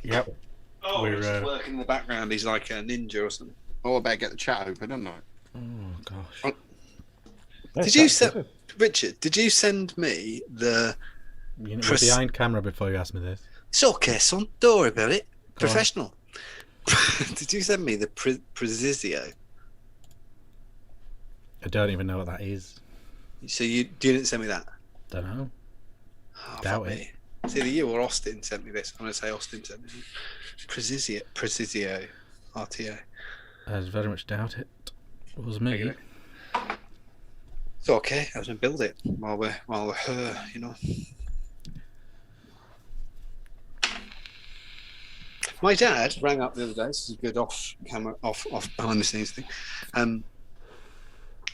Yep. Oh, he's just working in the background. He's like a ninja or something. Oh, I better get the chat open, don't I? Oh gosh. Did you send Richard? Did you send me the? You know, behind camera before you ask me this. It's okay, son. Don't worry about it. Professional. Did you send me the Prezizio? I don't even know what that is. So you didn't send me that? Don't know. Oh, Doubt it. It's either you or Austin sent me this. I'm going to say Austin sent me Prezizio RTA. I very much doubt it. It was me. It's okay. I was going to build it while we're her, you know. My dad rang up the other day. This is a good off behind the scenes thing.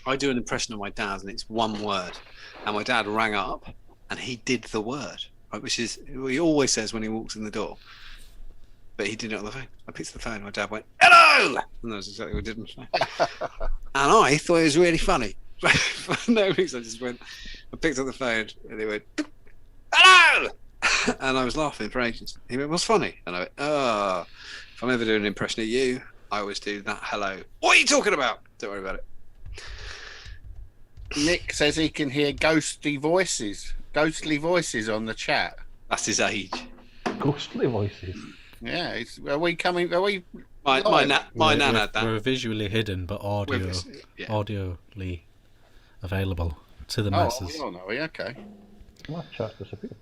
I do an impression of my dad, and it's one word. And my dad rang up, and he did the word, right, which is what he always says when he walks in the door. But he did it on the phone. I picked up the phone. My dad went, "Hello!" And that's exactly what he did on the phone. And I thought it was really funny. For no reason, I picked up the phone, and he went, "Hello!" And I was laughing for ages. He went, "What's funny?" And I went, "Oh, if I'm ever doing an impression of you, I always do that hello. What are you talking about?" Don't worry about it. Nick says he can hear ghostly voices on the chat. That's his age. Ghostly voices. Yeah, are we coming? Are we? My nan had that. We're visually hidden, but audioly available to the masses. Oh, no, okay. My chat's disappeared.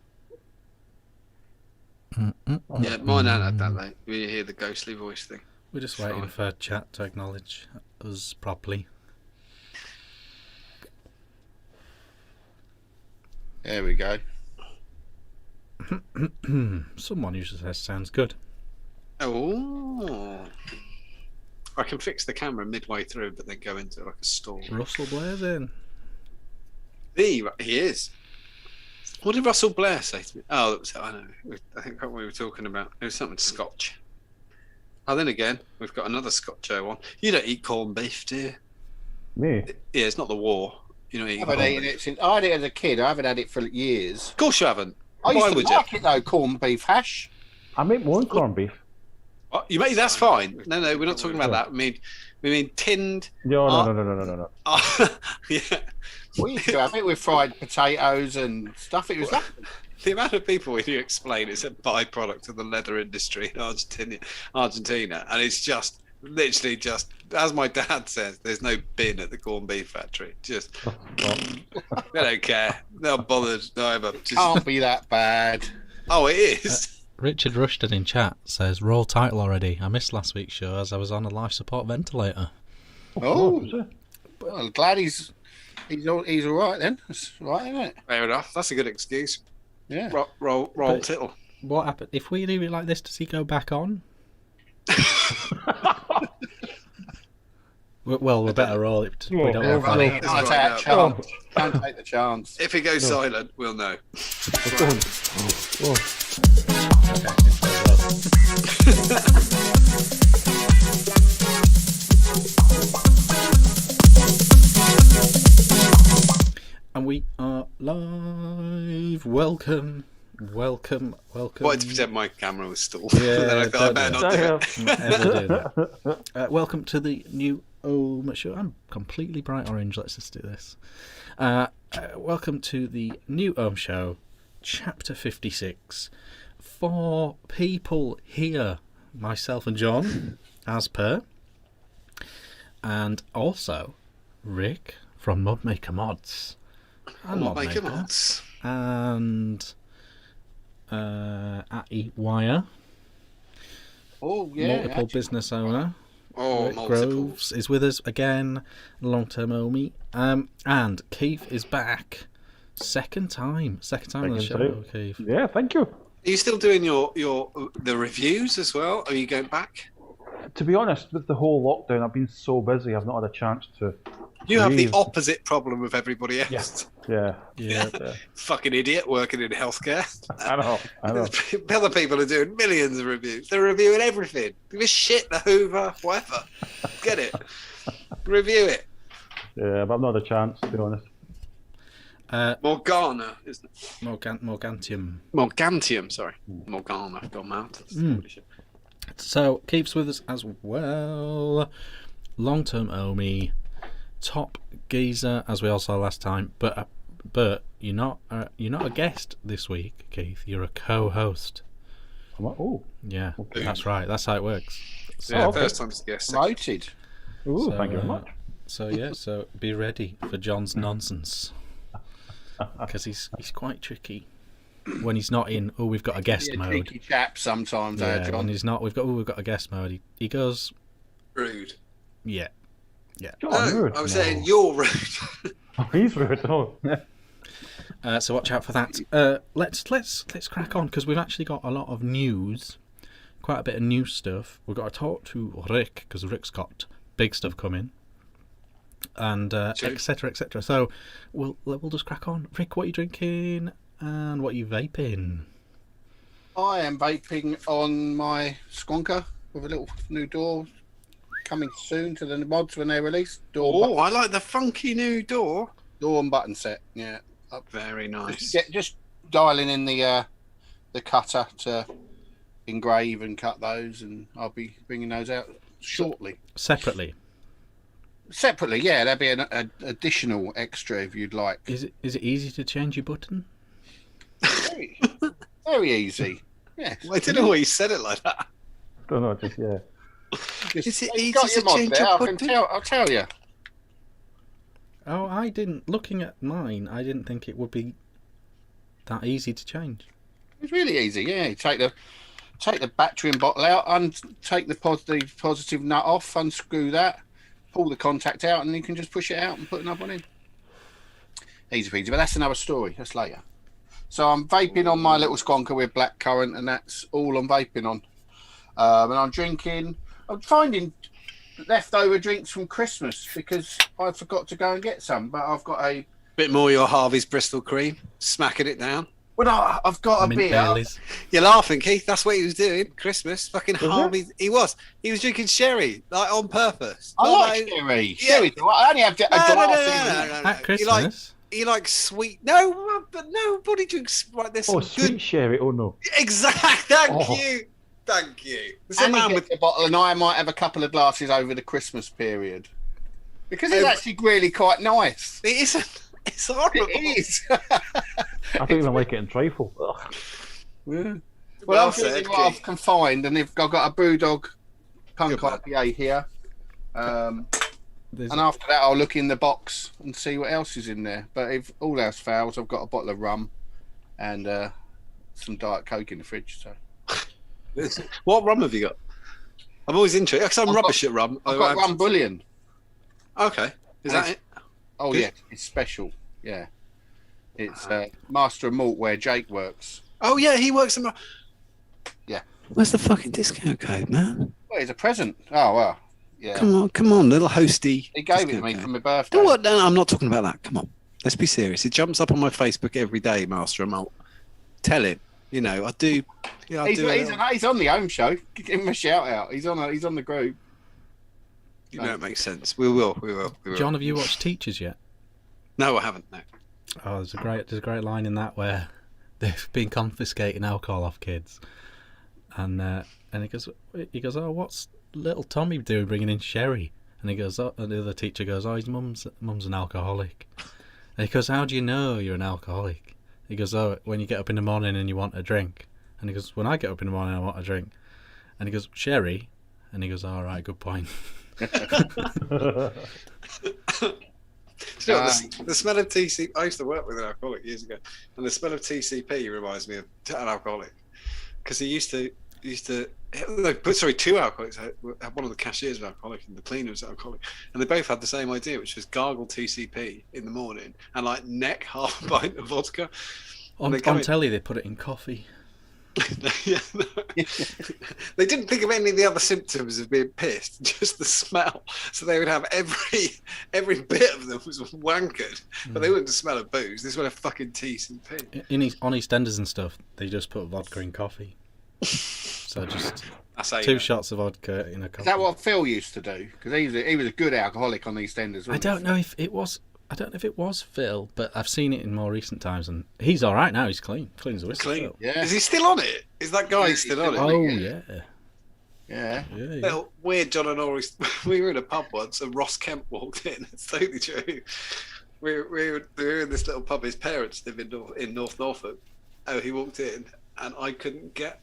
Yeah, my nan had that, mate. You hear the ghostly voice thing. We're just waiting for chat to acknowledge us properly. There we go. Someone usually says sounds good. Oh, I can fix the camera midway through, but then go into like a stall. Russell Blair's in. He is. What did Russell Blair say to me? Oh, I know. I think what we were talking about. It was something Scotch. Oh, then again, we've got another Scotcho one. You don't eat corned beef, do you? Me? Yeah, it's not the war. You don't eat corned beef. I had it as a kid. I haven't had it for years. Of course you haven't. I used to like it though, corned beef hash. I make my own corned beef. Oh, you make that's fine. No, we're not talking about that. We mean tinned. No. Yeah. We used to have it with fried potatoes and stuff. It was that. The amount of people when you explain it's a byproduct of the leather industry in Argentina, and it's just literally just as my dad says, there's no bin at the corned beef factory. Just they don't care. They're not bothered. No, can't be that bad. Oh, it is. Richard Rushton in chat says, "Roll title already. I missed last week's show as I was on a life support ventilator." Oh, well, I'm glad he's all right then. That's right, isn't it? Fair enough. That's a good excuse. Yeah. Roll tittle. What happened if we leave it like this? Does he go back on? Well, we better roll it. We don't have Can't take the chance. If he goes silent, we'll know. And we are live. Welcome. Wanted to pretend my camera was stalled. Yeah, then I thought I better not do it. Welcome to the new Ohm Show. I'm completely bright orange. Let's just do this. Welcome to the new Ohm Show, Chapter 56. 4 people here. Myself and John, as per. And also Rick from Modmaker Mods. And Modmaker Mods. And Atty Wire. Oh, yeah. Multiple business owner. Oh, Rick Groves is with us again, long-term Omi. And Keith is back. Second time on the show, Keith. Yeah, thank you. Are you still doing the reviews as well? Are you going back? To be honest, with the whole lockdown, I've been so busy, I've not had a chance to. You have the opposite problem of everybody else. Yeah. Fucking idiot working in healthcare. I know. Other people are doing millions of reviews. They're reviewing everything. Give a shit, the Hoover, whatever. Get it. Review it. Yeah, but I've not had a chance, to be honest. Morgana, isn't it? Morgantium. Morgantium, sorry. Morgana, gone mad. So, Keith's with us as well. Long-term Omi, top geezer, as we all saw last time. But you're not a guest this week, Keith. You're a co-host. Oh, Yeah, that's right. That's how it works. So, Yeah, first time as a guest. Promoted. ooh, thank you very much. So be ready for John's nonsense. Because he's quite tricky. When he's not in, we've got a guest Yeah, mode. cheeky chap sometimes, Yeah, John. when he's not, we've got a guest mode. He goes, Rude. yeah. John, No, rude. I was saying you're rude. Oh, he's rude. Oh, So watch out for that. Let's crack on because we've actually got a lot of news, quite a bit of new stuff. We've got to talk to Rick because Rick's got big stuff coming, and etc. etc. So we'll just crack on. Rick, what are you drinking and what are you vaping? I am vaping on my Squonker with a little new door coming soon to the mods when they release. Oh, I like the funky new door. Door and button set. Yeah, Very nice. just dialing in the cutter to engrave and cut those, and I'll be bringing those out shortly. Separately. Separately, yeah, there'll be an additional extra if you'd like. Is it easy to change your button? Very, very easy. Yes. Well, I didn't know why you said it like that. don't know, just yeah. Is it You've easy got to your mod change there, your I'll button? tell you. Oh, I didn't. Looking at mine, I didn't think it would be that easy to change. It's really easy. Yeah, you take the battery and bottle out, and take the positive nut off, unscrew that, pull the contact out, and you can just push it out and put another one in. Easy peasy, but that's another story. That's later. So I'm vaping on my little Squonker with blackcurrant, and that's all I'm vaping on. And I'm finding leftover drinks from Christmas because I forgot to go and get some. But I've got a Bit more your Harvey's Bristol Cream, smacking it down. well, no, I've got a Mint beer. Baileys. You're laughing, Keith. That's what he was doing. Christmas, fucking Was it? Harvey. He was drinking sherry, like on purpose. I Not like sherry. Sherry's all right. I only have a glass. At Christmas. You like sweet? No, but nobody drinks like this. Oh, sweet sherry. Oh no. Exactly. Thank you. There's a And man he with gets a bottle, and I might have a couple of glasses over the Christmas period because it's actually really quite nice. it isn't. It's horrible. It is. I don't even like it in trifle. Ugh. Well, Well I'm said, feeling what Keith. I've confined, and I've got a Brewdog Punk IPA here. And after that, I'll look in the box and see what else is in there. But if all else fails, I've got a bottle of rum and some Diet Coke in the fridge. So What rum have you got? I'm always interested because I'm I've rubbish at rum. I've got rum bullion. Okay, is that it? Oh Good. yeah, it's special. Yeah, it's Master of Malt where Jake works. Oh yeah, he works in. Yeah. Where's the fucking discount code, man? Well, it's a present. Oh well, yeah. Come on, little hosty. He gave it to discount me code. for my birthday. No, what? No, I'm not talking about that. Come on, let's be serious. It jumps up on my Facebook every day, Master of Malt. Tell him, I do. Yeah, I do. He's on the Ohm Show. Give him a shout out. He's on the group. It makes sense. We will. John, have you watched Teachers yet? No, I haven't. No. Oh, there's a great line in that where they've been confiscating alcohol off kids, and he goes, oh, what's little Tommy doing bringing in sherry? And he goes, oh, and the other teacher goes, oh, his mum's an alcoholic. And he goes, how do you know you're an alcoholic? He goes, oh, when you get up in the morning and you want a drink. And he goes, when I get up in the morning I want a drink. And he goes, sherry? And he goes, all right, good point. Do you know what, the smell of TCP. I used to work with an alcoholic years ago, and the smell of TCP reminds me of an alcoholic because he used to. Two alcoholics. One of the cashiers was alcoholic, and the cleaner was alcoholic, and they both had the same idea, which was gargle TCP in the morning and like neck half a pint of vodka. On telly, they put it in coffee. Yeah, no. They didn't think of any of the other symptoms of being pissed, just the smell. So they would have every bit of them was wankered, but they wouldn't smell of booze. This was a fucking TCP. On EastEnders and stuff, they just put vodka in coffee. So just That's how you 2 know. shots of vodka in a coffee. Is that what Phil used to do? Because he was a good alcoholic on EastEnders. I don't know if it was I don't know if it was Phil, but I've seen it in more recent times, and he's all right now. He's clean as a whistle. Clean. Phil. Yeah. Is he still on it? Is that guy still on it? Oh Yeah. yeah. Yeah. Yeah. Little weird John and Ori. We were in a pub once, and Ross Kemp walked in. It's totally true. We were in this little pub. His parents live in North Norfolk. Oh, he walked in, and I couldn't get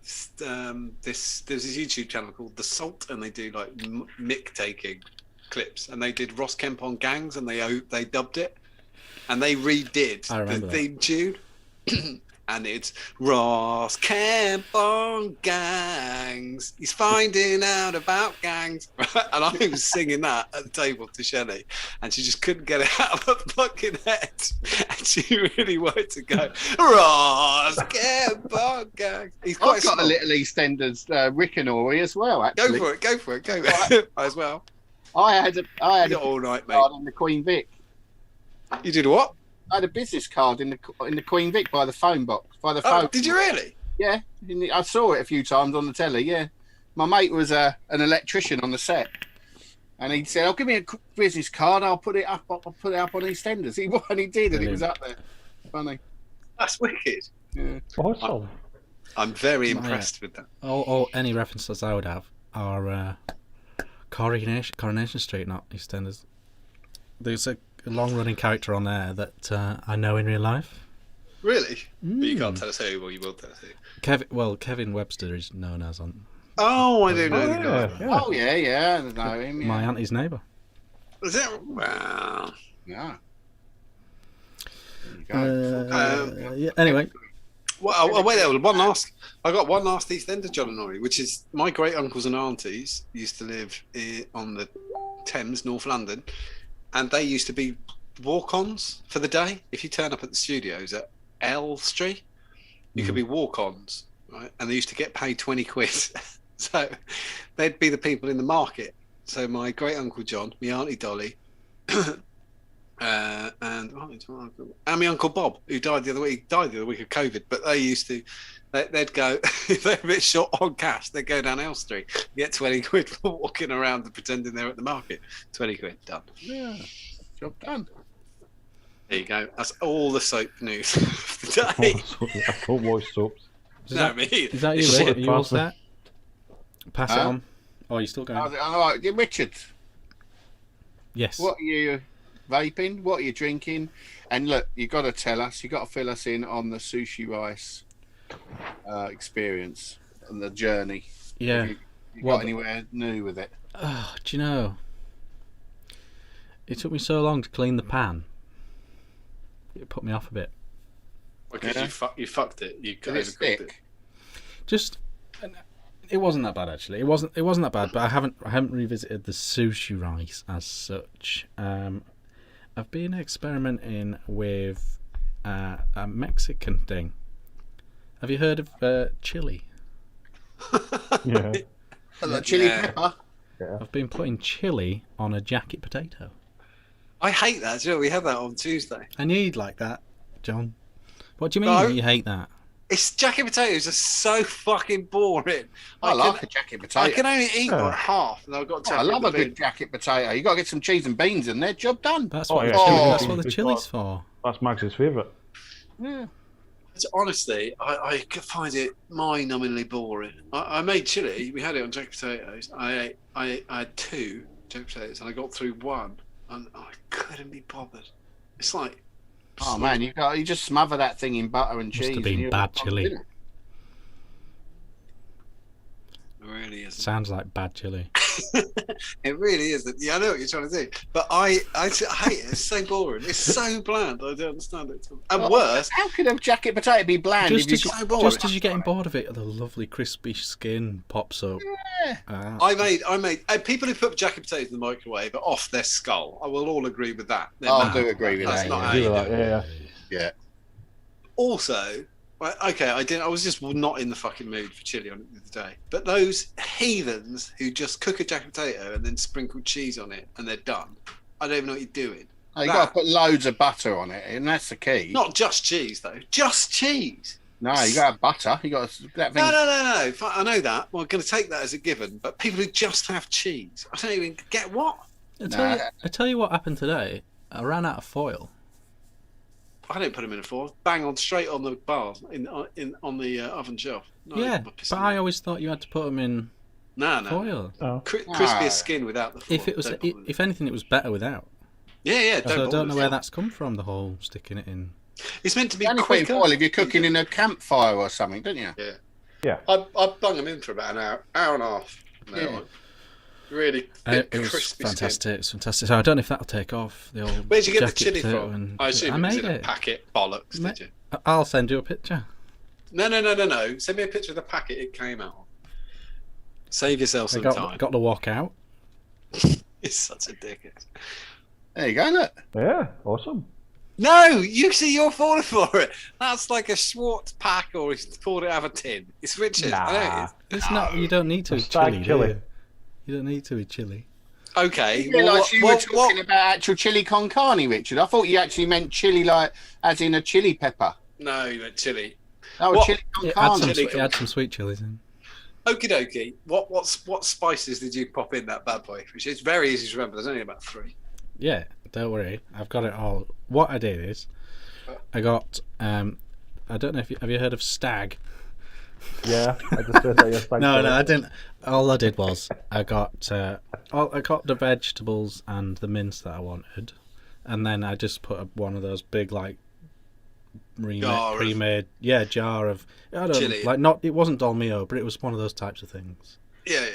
this. There's this YouTube channel called The Salt, and they do like mick taking clips, and they did Ross Kemp on gangs, and they dubbed it, and they redid the theme tune. And it's Ross Kemp on gangs. He's finding out about gangs. And I was singing that at the table to Shelley, and she just couldn't get it out of her fucking head. And she really wanted to go, Ross Kemp on gangs. He's quite I've got a little EastEnders Ric and Ori as well, actually. Go for it. As well. I had a all night, mate. card in the Queen Vic. You did what? I had a business card in the Queen Vic by the phone box. By the phone. Did you really? Yeah, I saw it a few times on the telly. Yeah, my mate was an electrician on the set, and he said, "Oh, give me a business card. I'll put it up. I'll put it up on EastEnders." He did, and it was up there. Funny. That's wicked. Yeah. Awesome. I'm very impressed with that. All any references I would have are Coronation Street, not EastEnders. There's a long-running character on there that I know in real life. Really? But you can't tell us who, or you will tell us who. Kevin Webster is known as on. Oh, I do know the guy. Yeah. Oh yeah, I know him. Yeah. My auntie's neighbour. Is it? Wow. Yeah. There you go. Yeah. Anyway, Well, wait there. I got one last EastEnder John and Ori, which is my great uncles and aunties used to live on the Thames, North London, and they used to be walk-ons for the day. If you turn up at the studios at Elstree, you could be walk-ons, right? And they used to get paid 20 quid. So they'd be the people in the market. So my great uncle John, my auntie Dolly, and my uncle Bob, who died the other week. He died the other week of COVID, but they used to. They'd go. If they're a bit short on cash, they'd go down Elstree, get 20 quid for walking around and pretending they're at the market. 20 quid done. Yeah, job done. There you go. That's all the soap news of the day. I don't watch soaps. is that you, Rick? Are you all set? Pass it on. Oh, are you still going? All right, Richard. Yes. What are you vaping? What are you drinking? And look, you got to tell us. You got to fill us in on the sushi rice experience and the journey. Yeah. You got anywhere new with it? Oh, do you know? It took me so long to clean the pan. It put me off a bit. Because you fucked it. You Did it overcooked stick? it. Just, it wasn't that bad actually. It wasn't that bad. But I haven't revisited the sushi rice as such. I've been experimenting with a Mexican thing. Have you heard of chili? Yeah. Chili pepper. I've been putting chili on a jacket potato. I hate that. Do you know, we had that on Tuesday. I need like that, John. What do you mean No. you hate that? It's jacket potatoes are so fucking boring. I like a jacket potato. I can only eat like half, and I've got to. I love a good jacket potato. You got to get some cheese and beans in there. Job done. That's Oh, what, yeah. that's what the chili's for. That's Max's favourite. Yeah. Honestly, I find it mind-numbingly boring. I made chili. We had it on jacket potatoes. I had 2 jacket potatoes, and I got through 1, and I couldn't be bothered. It's like, Oh man, you just smother that thing in butter and Must cheese. have been and bad chili. it really is. Sounds like bad chili. It really is. Yeah, I know what you're trying to do, but I hate it. It's so boring. It's so bland. I don't understand it. And worse, How could a jacket potato be bland? Just if you as, so boring. just as you're getting bored of it, the lovely crispy skin pops up. Yeah. I made people who put jacket potatoes in the microwave are off their skull. I will all agree with that. They're I mad. do agree with That's that. not yeah. how you do it. Yeah. Yeah. Also, okay, I was just not in the fucking mood for chili on it the other day. But those heathens who just cook a jacket potato and then sprinkle cheese on it and they're done. I don't even know what you're doing. Oh, you got to put loads of butter on it, and that's the key. Not just cheese though, just cheese. No, you got to have butter. You got to, that thing. No. I know that. Well, I'm going to take that as a given. But people who just have cheese, I don't even get what. I tell you what happened today. I ran out of foil. I didn't put them in a foil. Bang on, straight on the bar on the oven shelf. No, Yeah, but I always thought you had to put them in no. foil. Oh. Crispier skin without the foil. If it was, if anything, it was better without. Yeah. So I don't know where that's come from. The whole sticking it in. It's meant to be Only put in quicker. foil if you're cooking in a campfire or something, don't you? Yeah. Yeah. I bung them in for about an hour and a half. No, Yeah. Really It thick, was crispy fantastic. skin. It's fantastic. So I don't know if that'll take off. The old Where'd you get the jacket chili potato from? and- I assume I it was made in a it. packet. Bollocks, did you? I'll send you a picture. No. Send me a picture of the packet it came out of. Save yourself I some got time. to walk out. It's such a dick. There you go, look. Yeah, awesome. No, you see, you're falling for it. That's like a Schwartz pack, or he's poured it out of a tin. It's Richard. I know it is. It's not. You don't need to. A With stag chili. chili. Do you? You don't need to with chili. Okay. You realise you were talking about actual chili con carne, Richard. I thought you actually meant chili, like as in a chili pepper. No, you meant chili. Oh, What? chili con It carne. had some sweet chilies in. Okie dokie. What spices did you pop in that bad boy? Which is very easy to remember. There's only about 3. Yeah, don't worry. I've got it all. What I did is, I got. I don't know if have you heard of stag? Yeah, I just said that yesterday. No, I didn't. All I did was I got the vegetables and the mince that I wanted, and then I just put one of those big like pre-made jar of I don't chili. like not it wasn't dolmio, but it was one of those types of things. Yeah.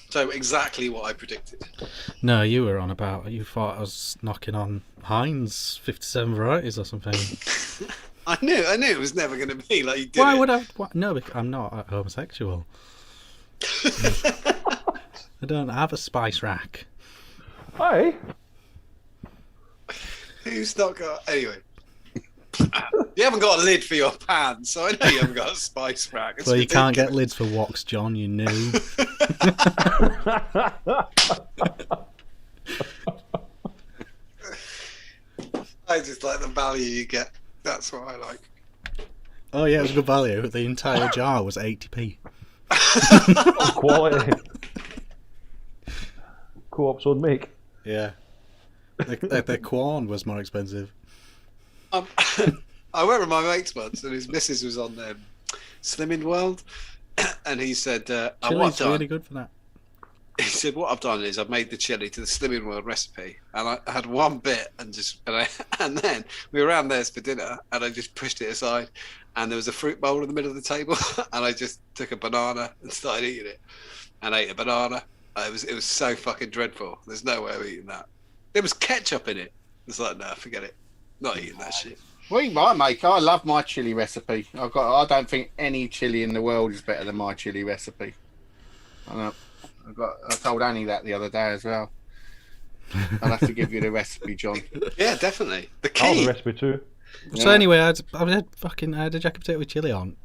So exactly what I predicted. No, you were on about. You thought I was knocking on Heinz 57 varieties or something. I knew it was never going to be like you did. Why would I? No, because I'm not a homosexual. I don't have a spice rack. Hi. Who's not got anyway? You haven't got a lid for your pan, so I know you haven't got a spice rack. It's Well, you can't get ridiculous. lids for Wox, John. You knew. I just like the value you get. That's what I like. Oh yeah, it was good value. The entire jar was 80p. Quality. Co-op's own make. Yeah. The corn was more expensive. I went with my mates once, and his missus was on Slimming World, and he said, what I've Chili's done, really good for that. he said, what I've done is I've made the chili to the Slimming World recipe, and I had one bit, and then we were around theirs for dinner, and I just pushed it aside, and there was a fruit bowl in the middle of the table, and I just took a banana and started eating it, and ate a banana. It was so fucking dreadful. There's no way I'm eating that. There was ketchup in it. It's like, no, forget it. Not eating that shit. I make. I love my chili recipe. I don't think any chili in the world is better than my chili recipe. I told Annie that the other day as well. I'll have to give you the recipe, John. Yeah, definitely. The I have key. the recipe too. So Yeah. anyway, I had a jacket potato with chili on.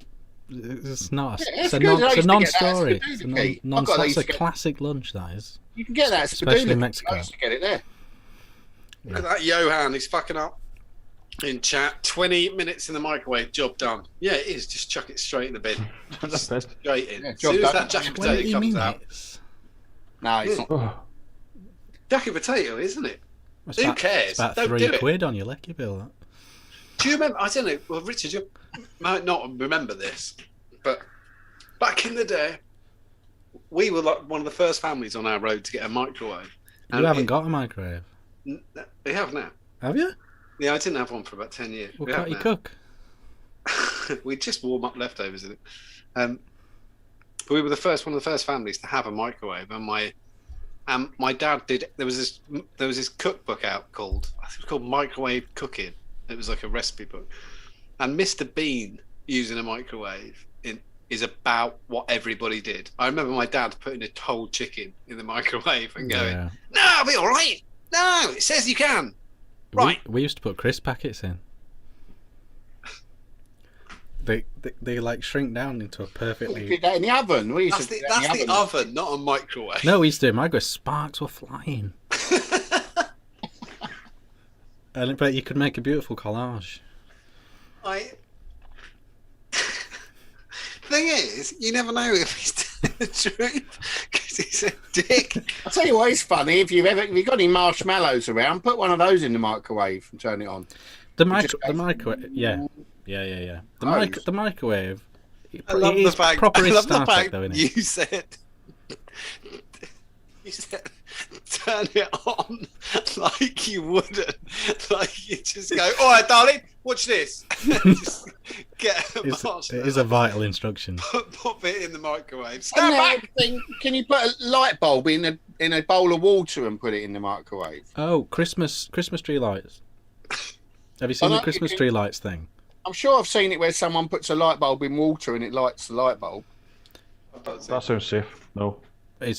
It's not. Yeah, It's it's a good. I non-story. used to get that at It's a Spaghetti Key. non. I've got That's these a to get- classic lunch. That is. You can get that at Especially in Spadina. Mexico. I used to get it there. Look at that Johan, he's fucking up in chat. 20 minutes in the microwave, job done. Yeah, it is. Just chuck it straight in the bin. Just straight in. Yeah, As soon job as done. that jacket 20 potato comes out. minutes. No, it's not. Oh, Jacket potato, isn't it? It's Who about- cares? It's about Don't do it. £3 on your lecky bill. That. Do you remember? I don't know. Well, Richard, you might not remember this, but back in the day, we were like one of the first families on our road to get a microwave. You haven't got a microwave, They have now. have you? Yeah, I didn't have one for about 10 years. Well, We can't have you now. cook? We just warm up leftovers in it. But we were one of the first families to have a microwave, and my dad did. There was this cookbook out called, I think it was called Microwave Cooking. It was like a recipe book, and Mr. Bean using a microwave is about what everybody did. I remember my dad putting a whole chicken in the microwave and going, Yeah. "No, I'll be all right. No, it says you can." Right. We used to put crisp packets in. They like shrink down into a You perfectly. did that in the oven. We used That's to the, do that in that's the oven, not a microwave. No, we used to do microwave. Sparks were flying, but you could make a beautiful collage. Thing is, you never know if he's telling the truth. 'Cause He's a dick. I'll tell you what is funny. If you've got any marshmallows around, put one of those in the microwave and turn it on. The just microwave, yeah. Those. The microwave. I love it the is fact. proper I is love Star the Trek, fact though, isn't it? you said. You said, turn it on like you wouldn't. Like you just go, all right, darling, watch this. Just get a It marshmallow, is a vital instruction. pop it in the microwave. And Stand back. can you put a light bulb in a bowl of water and put it in the microwave? Oh, Christmas tree lights. Have you seen the Christmas tree lights thing? I'm sure I've seen it where someone puts a light bulb in water and it lights the light bulb. That sounds safe. No.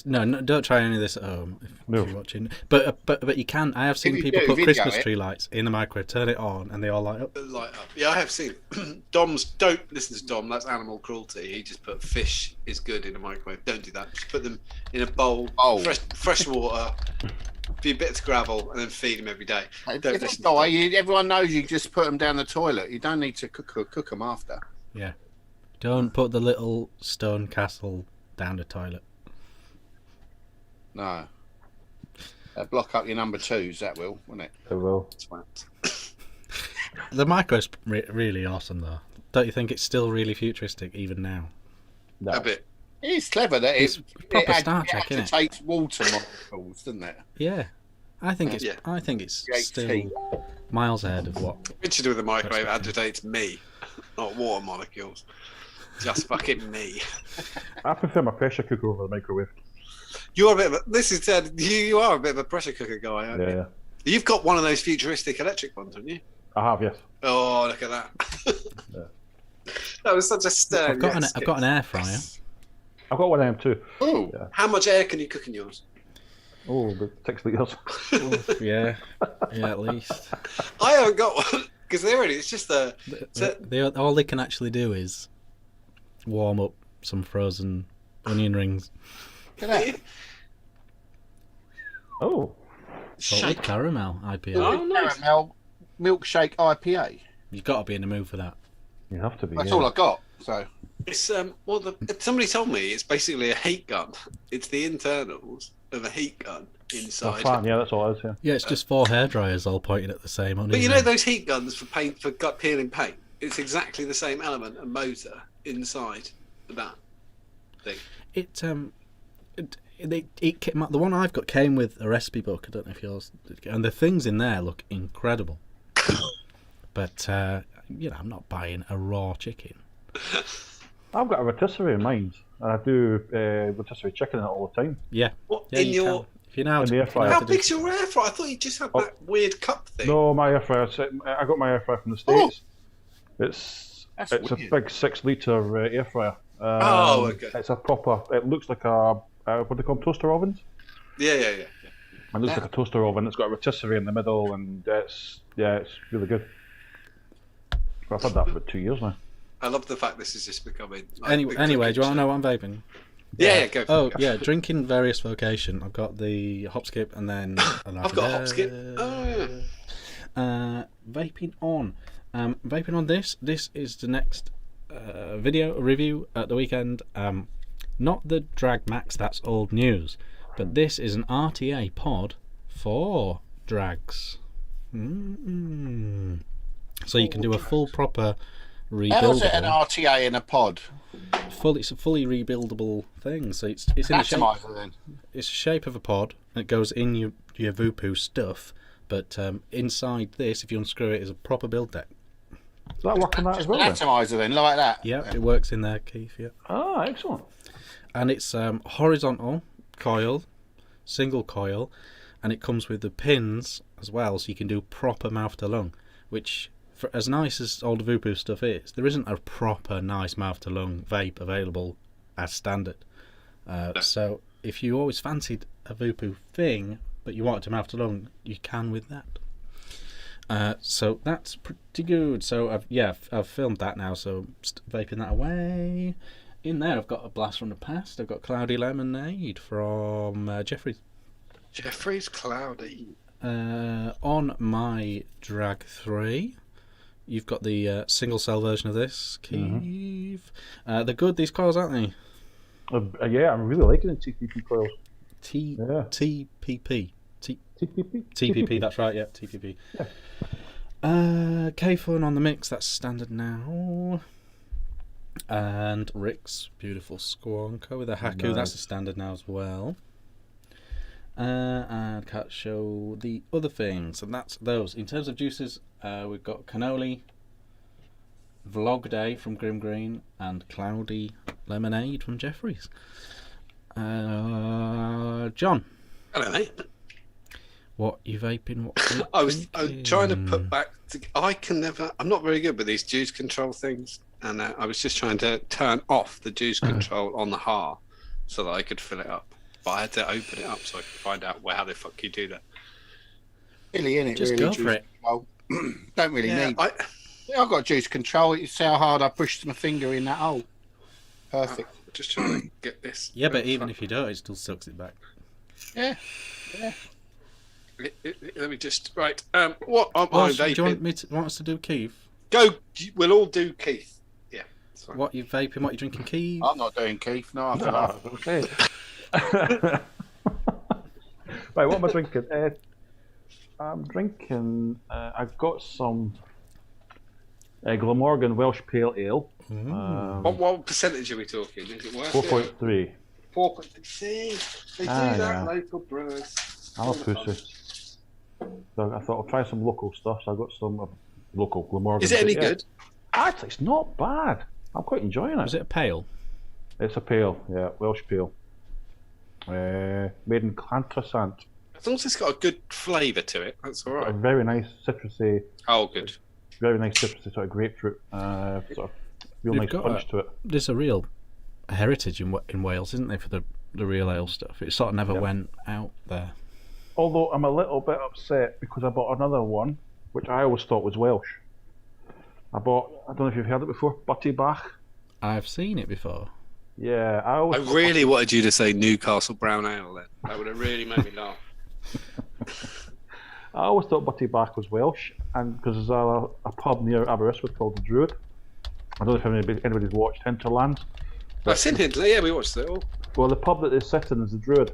No, don't try any of this at home if No. you're watching. But you can. I have seen If you people do, put video Christmas it. tree lights in the microwave, turn it on, and they all light up. Light up. Yeah, I have seen it. Dom's, don't listen to Dom. That's animal cruelty. He just put fish is good in a microwave. Don't do that. Just put them in a bowl, fresh water, a few bits of gravel, and then feed them every day. Don't If listen not, to Dom. everyone knows you just put them down the toilet. You don't need to cook them after. Yeah. Don't put the little stone castle down the toilet. No. That'd block up your number twos, that will, wouldn't it? It will. Twat. The microwave's really awesome, though. Don't you think it's still really futuristic even now? No. A bit. It's clever that It's proper Star Trek, it isn't it? takes water molecules, doesn't it? Yeah. I think it's Yeah. Creates still heat. miles ahead of what. What to do with the microwave agitates me, not water molecules. Just fucking me. I prefer my pressure cooker over the microwave. You're a bit of a, this is you are a bit of a pressure cooker guy, aren't you? Yeah. You've got one of those futuristic electric ones, haven't you? I have, yes. Oh, look at that. Yeah. That was such a stern. I've got yes. an air fryer. I've got one of them too. Oh, Yeah. How much air can you cook in yours? Oh, about 6 litres. Yeah, at least. I haven't got one because it's just a. All they can actually do is warm up some frozen onion rings. look at that. Oh. Salted Shake. caramel IPA. Oh, nice. Caramel milkshake IPA. You've got to be in the mood for that. You have to be. That's yeah. all I got. So It's somebody told me it's basically a heat gun. It's the internals of a heat gun A inside. fan, yeah, that's all it is, yeah. Yeah, it's just 4 hairdryers all pointing at the same onion But you know ring. those heat guns for paint for gut peeling paint. It's exactly the same element and motor inside that thing. The one I've got came with a recipe book. I don't know if yours did, and the things in there look incredible. But I'm not buying a raw chicken. I've got a rotisserie in mine, and I do rotisserie chicken in it all the time. Yeah, What yeah, in you your? can. If you know how In to, the air if you know fryer. how How to do- big's your air fryer? I thought you just had that weird cup thing. No, my air fryer, I got my air fryer from the States. That's It's a weird. big 6 litre air fryer. Oh, okay. It's a proper, it looks like a, what do they call them, toaster ovens? Yeah. It looks like a toaster oven. It's got a rotisserie in the middle, and it's really good. I've had that for about 2 years now. I love the fact this is just becoming. Like, Anyway, do you want to know what I'm vaping? Yeah, go. For Oh, it. yeah, drinking various vocation. I've got the hop skip and then... I've got a hop skip. Oh, yeah. Vaping on. Vaping on this. This is the next video review at the weekend. Not the Drag Max, that's old news. But this is an RTA pod for drags. So you can do a full proper How's it an rebuildable. RTA in a pod? It's a fully rebuildable thing. So it's in the shape. Atomizer then. It's the shape of a pod, and it goes in your Vupu stuff. But inside this, if you unscrew it, is a proper build deck. Does that work on that as Just well? an Then? atomizer then, like that. Yeah, it works in there, Keith. Yeah, Ah, excellent. and it's horizontal coil, single coil, and it comes with the pins as well, so you can do proper mouth to lung. Which, for as nice as all the Vupu stuff is, there isn't a proper nice mouth to lung vape available as standard. So if you always fancied a Vupu thing, but you want it to mouth to lung, you can with that. So that's pretty good. So I've filmed that now, so I'm vaping that away. In there I've got a blast from the past. I've got Cloudy Lemonade from Jeffrey's. Jeffrey's cloudy. On my Drag 3, you've got the single cell version of this, Keith. They're good, these coils, aren't they? Yeah, I'm really liking the TPP coils. Yeah. TPP. TPP? TPP, that's right, yeah, TPP. Yeah. K-Fun on the mix, that's standard now. And Ric's beautiful Squonka with a Haku, Nice. that's a standard now as well. And can't show the other things, and that's those. In terms of juices, we've got Cannoli, Vlog Day from Grim Green, and Cloudy Lemonade from Jeffries. John. Hello, mate. What you vaping? What you I was drinking? trying to put back. I'm not very good with these juice control things, and I was just trying to turn off the juice control on the HAR so that I could fill it up. But I had to open it up so I could find out how the fuck you do that. Really, innit? Just really, go for it. Control. Don't really Yeah, need. I've got juice control. It's how hard I pushed my finger in that hole. Perfect. I'm just trying to get this. Yeah, but even if you don't, it still sucks it back. Yeah. Let me just right. What am I Oh, so do you vaping? want us to do Keith? Go. We'll all do Keith. Yeah. That's fine. What you vaping? What you drinking, Keith? I'm not doing Keith. No, I feel like Okay. Right, what am I drinking? I'm drinking. I've got some Glamorgan Welsh Pale Ale. What percentage are we talking? Is it worth 4.3. 4.3. See, they do that. Yeah. Local brewers. I'm a pussy. So I thought I'll try some local stuff. So I got some local Glamorgan. Is it any Yeah. good? Actually, it's not bad. I'm quite enjoying it. Was it a pale? It's a pale, yeah, Welsh pale. Made in Llantrisant. As long as it's got a good flavour to it, that's all A right. very nice citrusy, Oh, good. sort of grapefruit, sort of real They've nice got punch to it. There's a real heritage in Wales, isn't there, for the real ale stuff? It sort of never went out there. Although I'm a little bit upset because I bought another one, which I always thought was Welsh. I don't know if you've heard it before, Butty Bach. I've seen it before. Yeah, I I always thought really wanted you to say Newcastle Brown Ale then. That would have really made me laugh. I always thought Butty Bach was Welsh, and because there's a pub near Aberystwyth called the Druid. I don't know if anybody's watched Hinterland. I've seen Hindley, yeah, we watched it all. Well, the pub that they sit in is the Druid.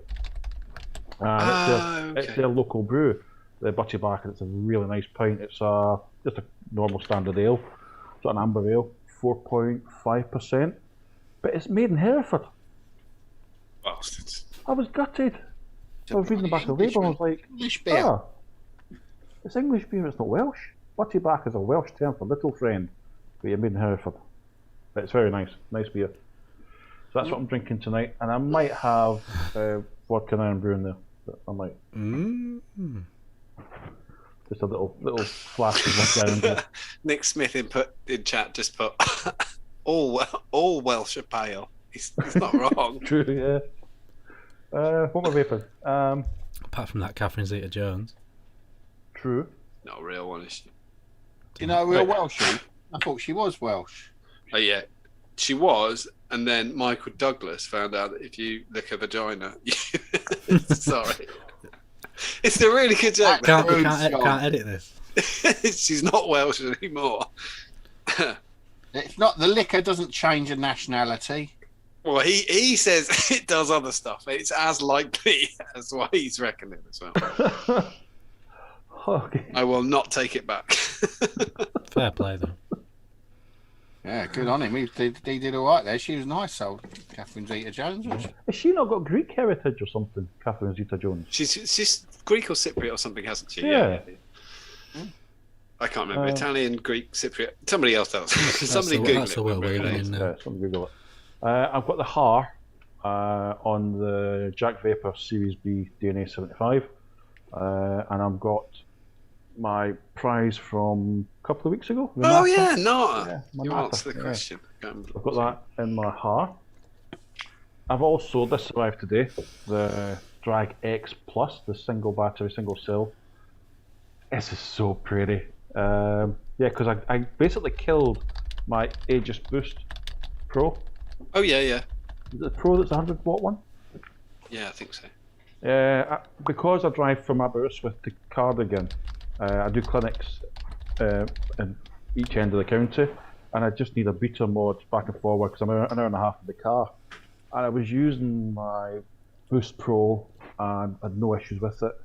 It's their local brew, the Butty Bach, and it's a really nice pint. It's just a normal standard ale. It's an amber ale, 4.5%. But it's made in Hereford. Bastards. I was gutted. I was reading the back of the label and I was like, English beer. it's English beer, it's not Welsh. Butty Bach is a Welsh term for little friend, but you're made in Hereford. But it's very nice, nice beer. So that's what I'm drinking tonight, and I might have vodka and iron brew in there. But I might. Just a little flask of vodka iron brew. Nick Smith in chat just put all Welsh are pale. He's not wrong. True, yeah. What am I vaping? Apart from that Catherine Zeta-Jones. True. Not a real one, is she? Do you know a real Welshie? I thought she was Welsh. Oh yeah, she was, and then Michael Douglas found out that if you lick a vagina, sorry, it's a really good joke. Can't edit this. She's not Welsh anymore. It's not the liquor doesn't change a nationality. Well, he says it does other stuff. It's as likely as what he's reckoning as well. Okay. I will not take it back. Fair play, though. Yeah, good on him. He did all right there. She was nice, old Catherine Zeta-Jones, wasn't she? Has she not got Greek heritage or something, Catherine Zeta-Jones? She's Greek or Cypriot or something, hasn't she? Yeah. I can't remember. Italian, Greek, Cypriot. Somebody else does. Somebody Google That's it. the world we're whatever it living is. in now. Yeah, something Google it. I've got the HAR on the Jack Vapor Series B DNA 75, and I've got my prize from a couple of weeks ago. Oh Renata. yeah, Nata. Yeah, my You Nata, answered the yeah. question. I can't remember. I've got that in my HAR. I've also, this arrived today, the Drag X Plus, the single battery, single cell. This is so pretty. Yeah, because I basically killed my Aegis Boost Pro. Oh yeah. Is it the Pro that's a 100 watt one? Yeah, I think so. Because I drive from Aberystwyth to Cardigan, I do clinics in each end of the county, and I just need a beta mod back and forward because I'm an hour and a half in the car. and I was using my Boost Pro and had no issues with it.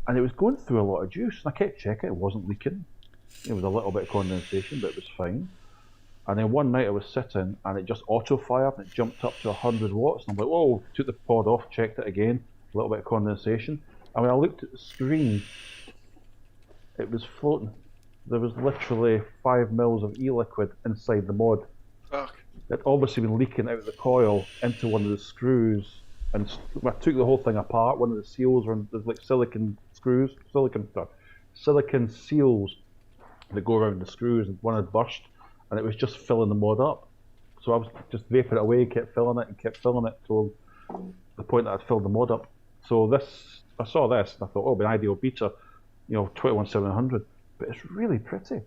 And it was going through a lot of juice, and I kept checking, it wasn't leaking. It was a little bit of condensation, but it was fine. And then one night I was sitting, and it just auto-fired, and it jumped up to 100 watts. And I'm like, whoa, took the pod off, checked it again, a little bit of condensation. And when I looked at the screen, it was floating. There was literally 5 mils of e-liquid inside the mod. Fuck. It'd obviously been leaking out of the coil into one of the screws. And I took the whole thing apart. One of the seals were like silicon screws, silicon seals that go around the screws, and one had burst, and it was just filling the mod up. So I was just vaping it away, kept filling it till the point that I'd filled the mod up. So I saw this, and I thought, oh, it'll be an ideal beta, 21700. But it's really pretty,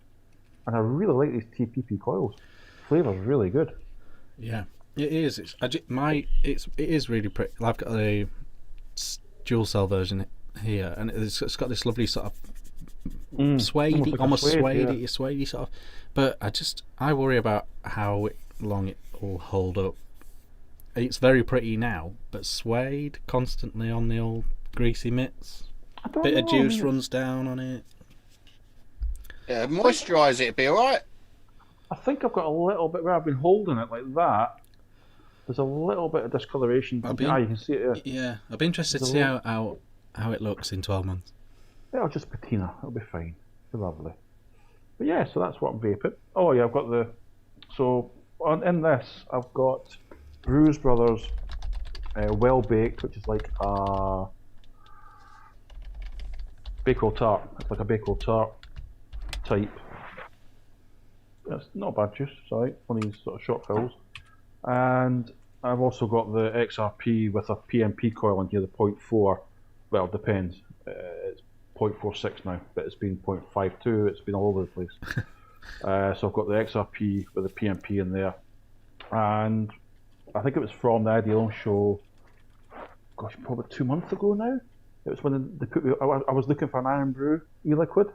and I really like these TPP coils. Flavor's really good. Yeah, it is. It is really pretty. I've got a dual cell version here, and it's got this lovely sort of suede, almost suede sort of. But I worry about how long it will hold up. It's very pretty now, but suede constantly on the old greasy mitts. Bit of juice runs down on it. Yeah, moisturise it, it'd be alright. I think I've got a little bit where I've been holding it like that. There's a little bit of discoloration. You can see it here. Yeah, I'd be interested to see how it looks in 12 months. It'll just patina. It'll be fine. It'll be lovely. But yeah, so that's what I'm vaping. Oh yeah, I've got in this I've got Brews Brothers Well Baked, which is like a Bakewell tart. It's like a Bakewell tart type. It's not a bad juice, it's alright. One of these sort of short fills. And I've also got the XRP with a PMP coil in here, the 0.4. Well, it depends. It's 0.46 now, but it's been 0.52. It's been all over the place. So I've got the XRP with the PMP in there. And I think it was from the Ohm Show, gosh, probably 2 months ago now. It was when they put me, I was looking for an Iron Brew e-liquid.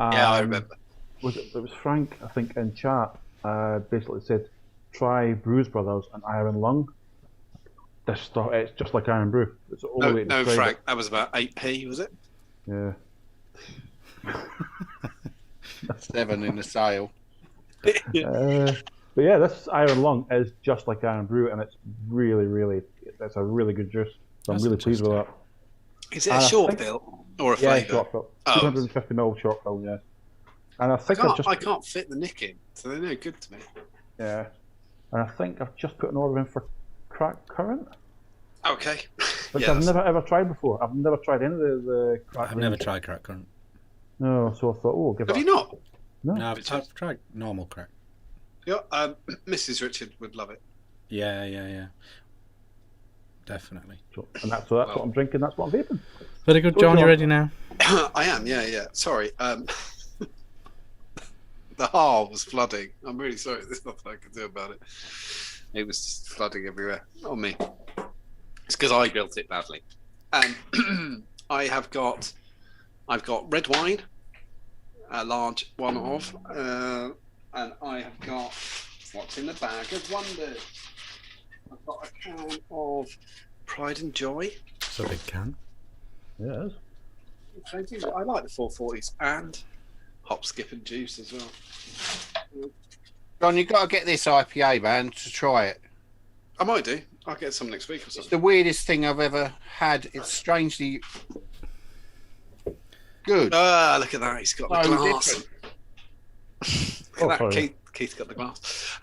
Yeah, I remember. It was Frank, I think, in chat, basically said, try Brews Brothers and Iron Lung. This stuff, it's just like Iron Brew. It's all the way to Frank, that was about 8p, was it? Yeah. 7 in the sale. But yeah, this Iron Lung is just like Iron Brew, and it's really, it's a really good juice. So I'm really pleased with that. Is it a short fill or a flavour? Yeah, short fill. 250ml short fill, yeah. And I think I can't fit the nick in, so they're no good to me. Yeah. And I think I've just put an order in for Crack Current. Okay. Which I've never ever tried before. I've never tried any of the Crack. I've never tried Crack Current. No, so I thought, give it. Have you not? No, I've tried normal crack. Yeah, Mrs. Richard would love it. Yeah. Definitely. And that's what I'm drinking. That's what I'm vaping. Very good, John. You ready now? I am. Yeah. Sorry. The hull was flooding. I'm really sorry. There's nothing I can do about it. It was just flooding everywhere. Not on me. It's because I built it badly. I've got red wine, a large one of, and I have got what's in the bag of wonders. I've got a can of Pride and Joy. It's a big can. Yeah, it is. I like the 440s and Hop, Skip and Juice as well. John, you've got to get this IPA, man, to try it. I might do. I'll get some next week or something. It's the weirdest thing I've ever had. It's strangely good. Look at that. He's got the glass. Look at that. Sorry. Keith's got the glass.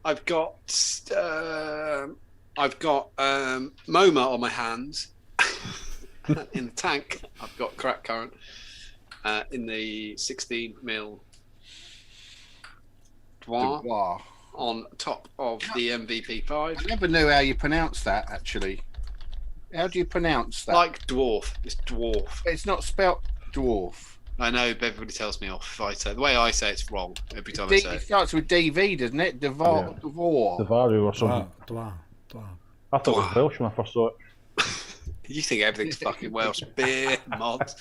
I've got MoMA on my hands. In the tank, I've got Crack Current. In the 16mm Dwar on top of the MVP5. I never knew how you pronounce that, actually. How do you pronounce that? Like dwarf. It's dwarf. It's not spelt dwarf. I know, but everybody tells me off if I say the way I say it's wrong every time I say It it. starts with DV, doesn't it? Devor. Devaru or something. Dwa. I thought it was Welsh when I first saw it. You think everything's fucking Welsh. Beer, mods.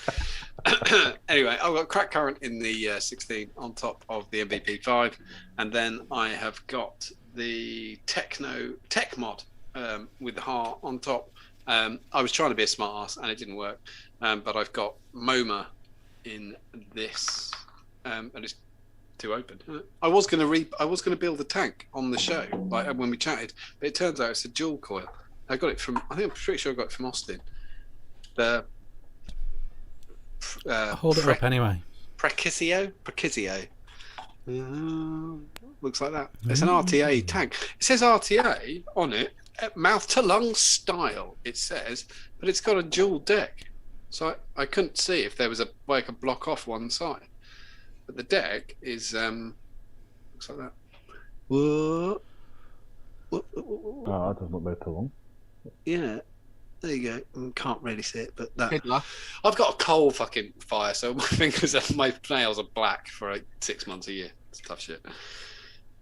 Anyway, I've got Crack Current in the 16 on top of the MVP5. And then I have got the tech mod with the heart on top. I was trying to be a smart ass and it didn't work. But I've got MoMA in this, and it's too open. I was going to build a tank on the show, like when we chatted, but it turns out it's a dual coil. I got it from. I think I'm pretty sure I got it from Austin. The Hold it up anyway. Precizio. Looks like that. It's an RTA tank. It says RTA on it, mouth to lung style. It says, but it's got a dual deck, so I couldn't see if there was a way I could block off one side. But the deck is looks like that. Whoa. Oh, that doesn't look very too long. Yeah, there you go. Can't really see it, but that. Fiddler. I've got a coal fucking fire, so my fingers, my nails are black for like 6 months a year. It's tough shit.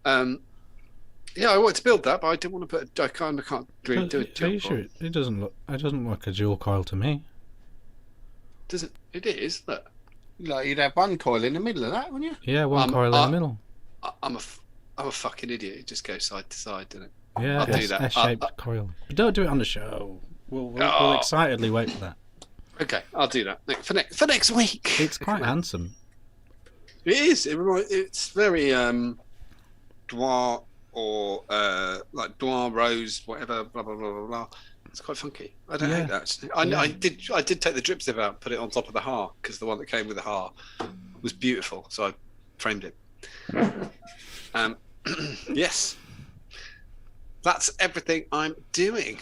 Yeah, I wanted to build that, but I didn't want to put. I can't really do it. Are you sure? It doesn't look. It doesn't look like a dual coil to me. Does it? It is. Look. Like you'd have one coil in the middle of that, wouldn't you? Yeah, one coil in the middle. I'm a fucking idiot. It just goes side to side, doesn't it? Yeah, I'll do that. S-shaped coil. But don't do it on the show. We'll excitedly wait for that. Okay, I'll do that for next week. It's quite handsome. It is. It's very Dwar or like Dwar Rose, whatever. Blah blah blah blah blah. It's quite funky. I don't hate that. Actually. I did take the drip zip out, put it on top of the har because the one that came with the har was beautiful, so I framed it. Yes. That's everything I'm doing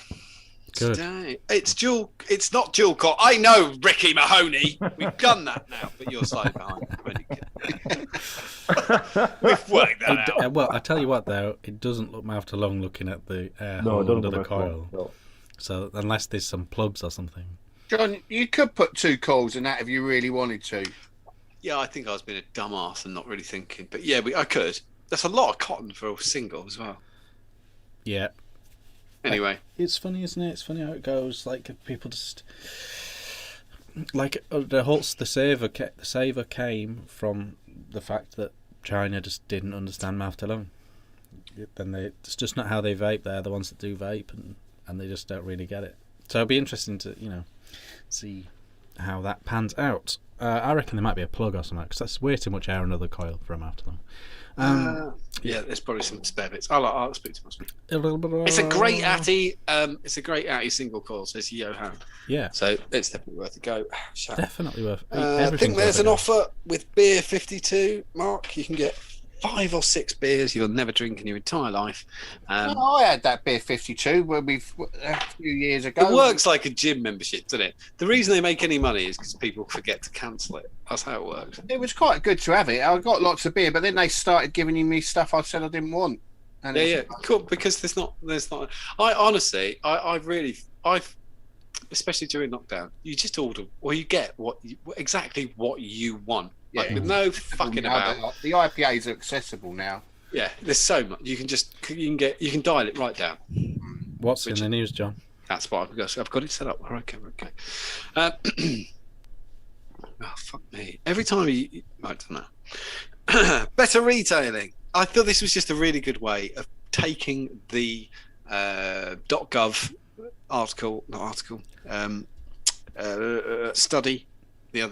today. It's not dual core. I know, Ricky Mahoney. We've done that now, but you're slightly behind. We've worked that out. Well, I tell you what, though, it doesn't look mouth to lung looking at the hole under the coil. No. So unless there's some plugs or something. John, you could put 2 coils in that if you really wanted to. Yeah, I think I was being a dumbass and not really thinking. But yeah, I could. That's a lot of cotton for a single as well. Yeah. Anyway, it's funny, isn't it? It's funny how it goes. Like people just like the saver came from the fact that China just didn't understand mouth to lung. Then it's just not how they vape. They're the ones that do vape, and they just don't really get it. So it'll be interesting to see how that pans out. I reckon there might be a plug or something because that's way too much air in another coil for a mouth to lung. Yeah, there's probably some spare bits. I'll speak to my speaker. It's a great Atty. It's a great Atty single coil. Says Johan. Yeah. So it's definitely worth a go. Definitely worth. I think there's an offer with Beer 52. Mark, you can get 5 or 6 beers you'll never drink in your entire life. I had that Beer 52 when a few years ago. It works like a gym membership, doesn't it? The reason they make any money is because people forget to cancel it. That's how it works. It was quite good to have it. I got lots of beer, but then they started giving me stuff I said I didn't want. And yeah, cool. Because there's not. I honestly, I've especially during lockdown, you just order or you get exactly what you want. Like, with no fucking about. The IPAs are accessible now. Yeah, there's so much. You can dial it right down. What's in the news, John? That's what I've got it set up. Okay. Oh, fuck me. Every time I don't know. Better retailing. I thought this was just a really good way of taking the .gov study the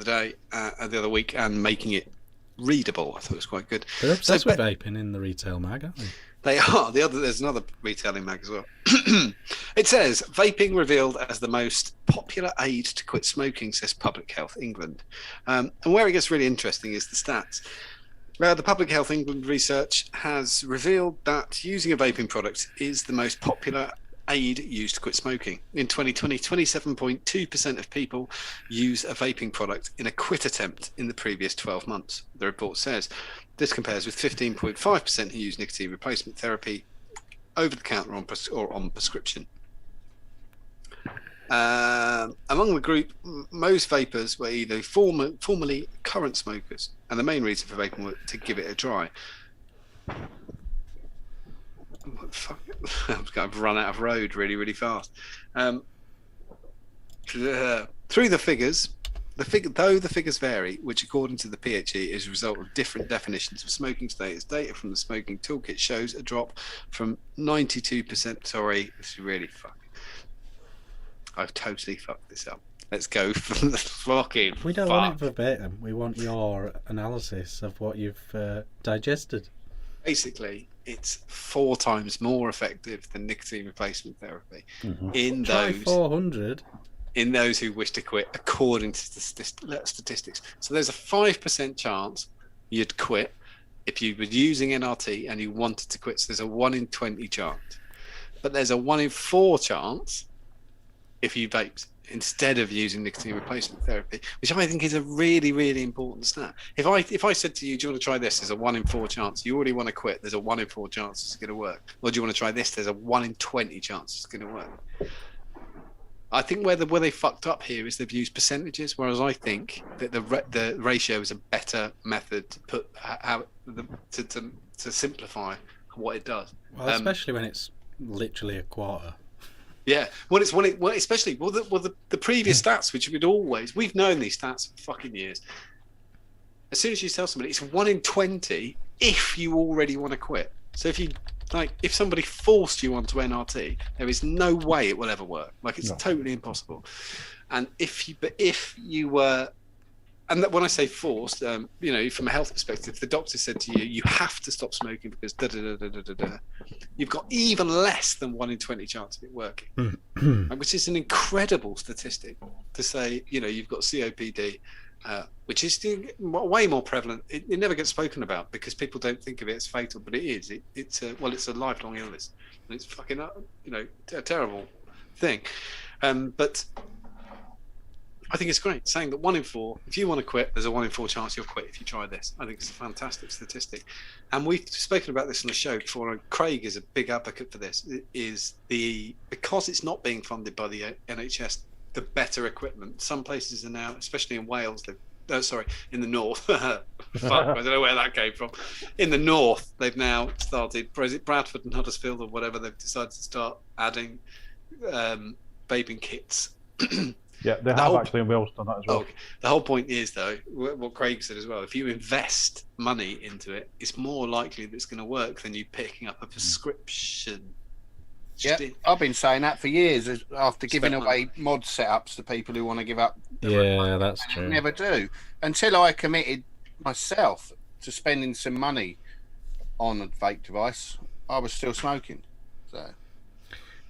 other week and making it readable. I thought it was quite good. They're obsessed with vaping in the retail mag, aren't they? They are. There's another retailing mag as well. It says vaping revealed as the most popular aid to quit smoking, says Public Health England. And where it gets really interesting is the stats. The Public Health England research has revealed that using a vaping product is the most popular aid used to quit smoking. In 2020, 27.2% of people use a vaping product in a quit attempt in the previous 12 months, the report says. This compares with 15.5% who use nicotine replacement therapy over the counter or on prescription. Among the group, most vapers were either formerly current smokers, and the main reason for vaping was to give it a try. I've run out of road really, really fast. Through the figures, though the figures vary, which according to the PHE is a result of different definitions of smoking status, data from the smoking toolkit shows a drop from 92%. Sorry, this is really I've totally fucked this up. Let's go from the fucking. We don't want it verbatim. We want your analysis of what you've digested. Basically, it's 4 times more effective than nicotine replacement therapy Try 400. in those who wish to quit, according to the statistics. So there's a 5% chance you'd quit if you were using NRT and you wanted to quit. So there's a 1 in 20 chance. But there's a 1 in 4 chance if you vaped instead of using nicotine replacement therapy, which I think is a really, really important stat. If I said to you, do you want to try this? There's a 1 in 4 chance. You already want to quit. There's a 1 in 4 chance it's going to work. Or do you want to try this? There's a 1 in 20 chance it's going to work. I think where they fucked up here is they've used percentages, whereas I think that the ratio is a better method to put to simplify what it does. Well, especially when it's literally a quarter. Yeah, especially the previous stats, which we've known these stats for fucking years. As soon as you tell somebody it's 1 in 20 if you already want to quit. So if somebody forced you onto NRT, there is no way it will ever work. It's totally impossible. And if you were, and that when I say forced, from a health perspective, the doctor said to you, you have to stop smoking because you've got even less than 1 in 20 chance of it working, which is an incredible statistic to say. You've got COPD, which is way more prevalent. It never gets spoken about because people don't think of it as fatal, but it is. It's a lifelong illness, and it's fucking a terrible thing. But I think it's great saying that 1 in 4, if you want to quit, there's a 1 in 4 chance you'll quit if you try this. I think it's a fantastic statistic. And we've spoken about this on the show before. Craig is a big advocate for this. Because it's not being funded by the NHS, the better equipment. Some places are now, especially in Wales, in the north. Fuck, I don't know where that came from. In the north, they've now started, is it Bradford and Huddersfield or whatever, they've decided to start adding vaping kits. Yeah, they have actually in Wales done that as well. Okay. The whole point is, though, what Craig said as well, if you invest money into it, it's more likely that it's going to work than you picking up a prescription. Yeah, I've been saying that for years after giving away mod setups to people who want to give up. Yeah, that's true. I never do. Until I committed myself to spending some money on a vape device, I was still smoking. So...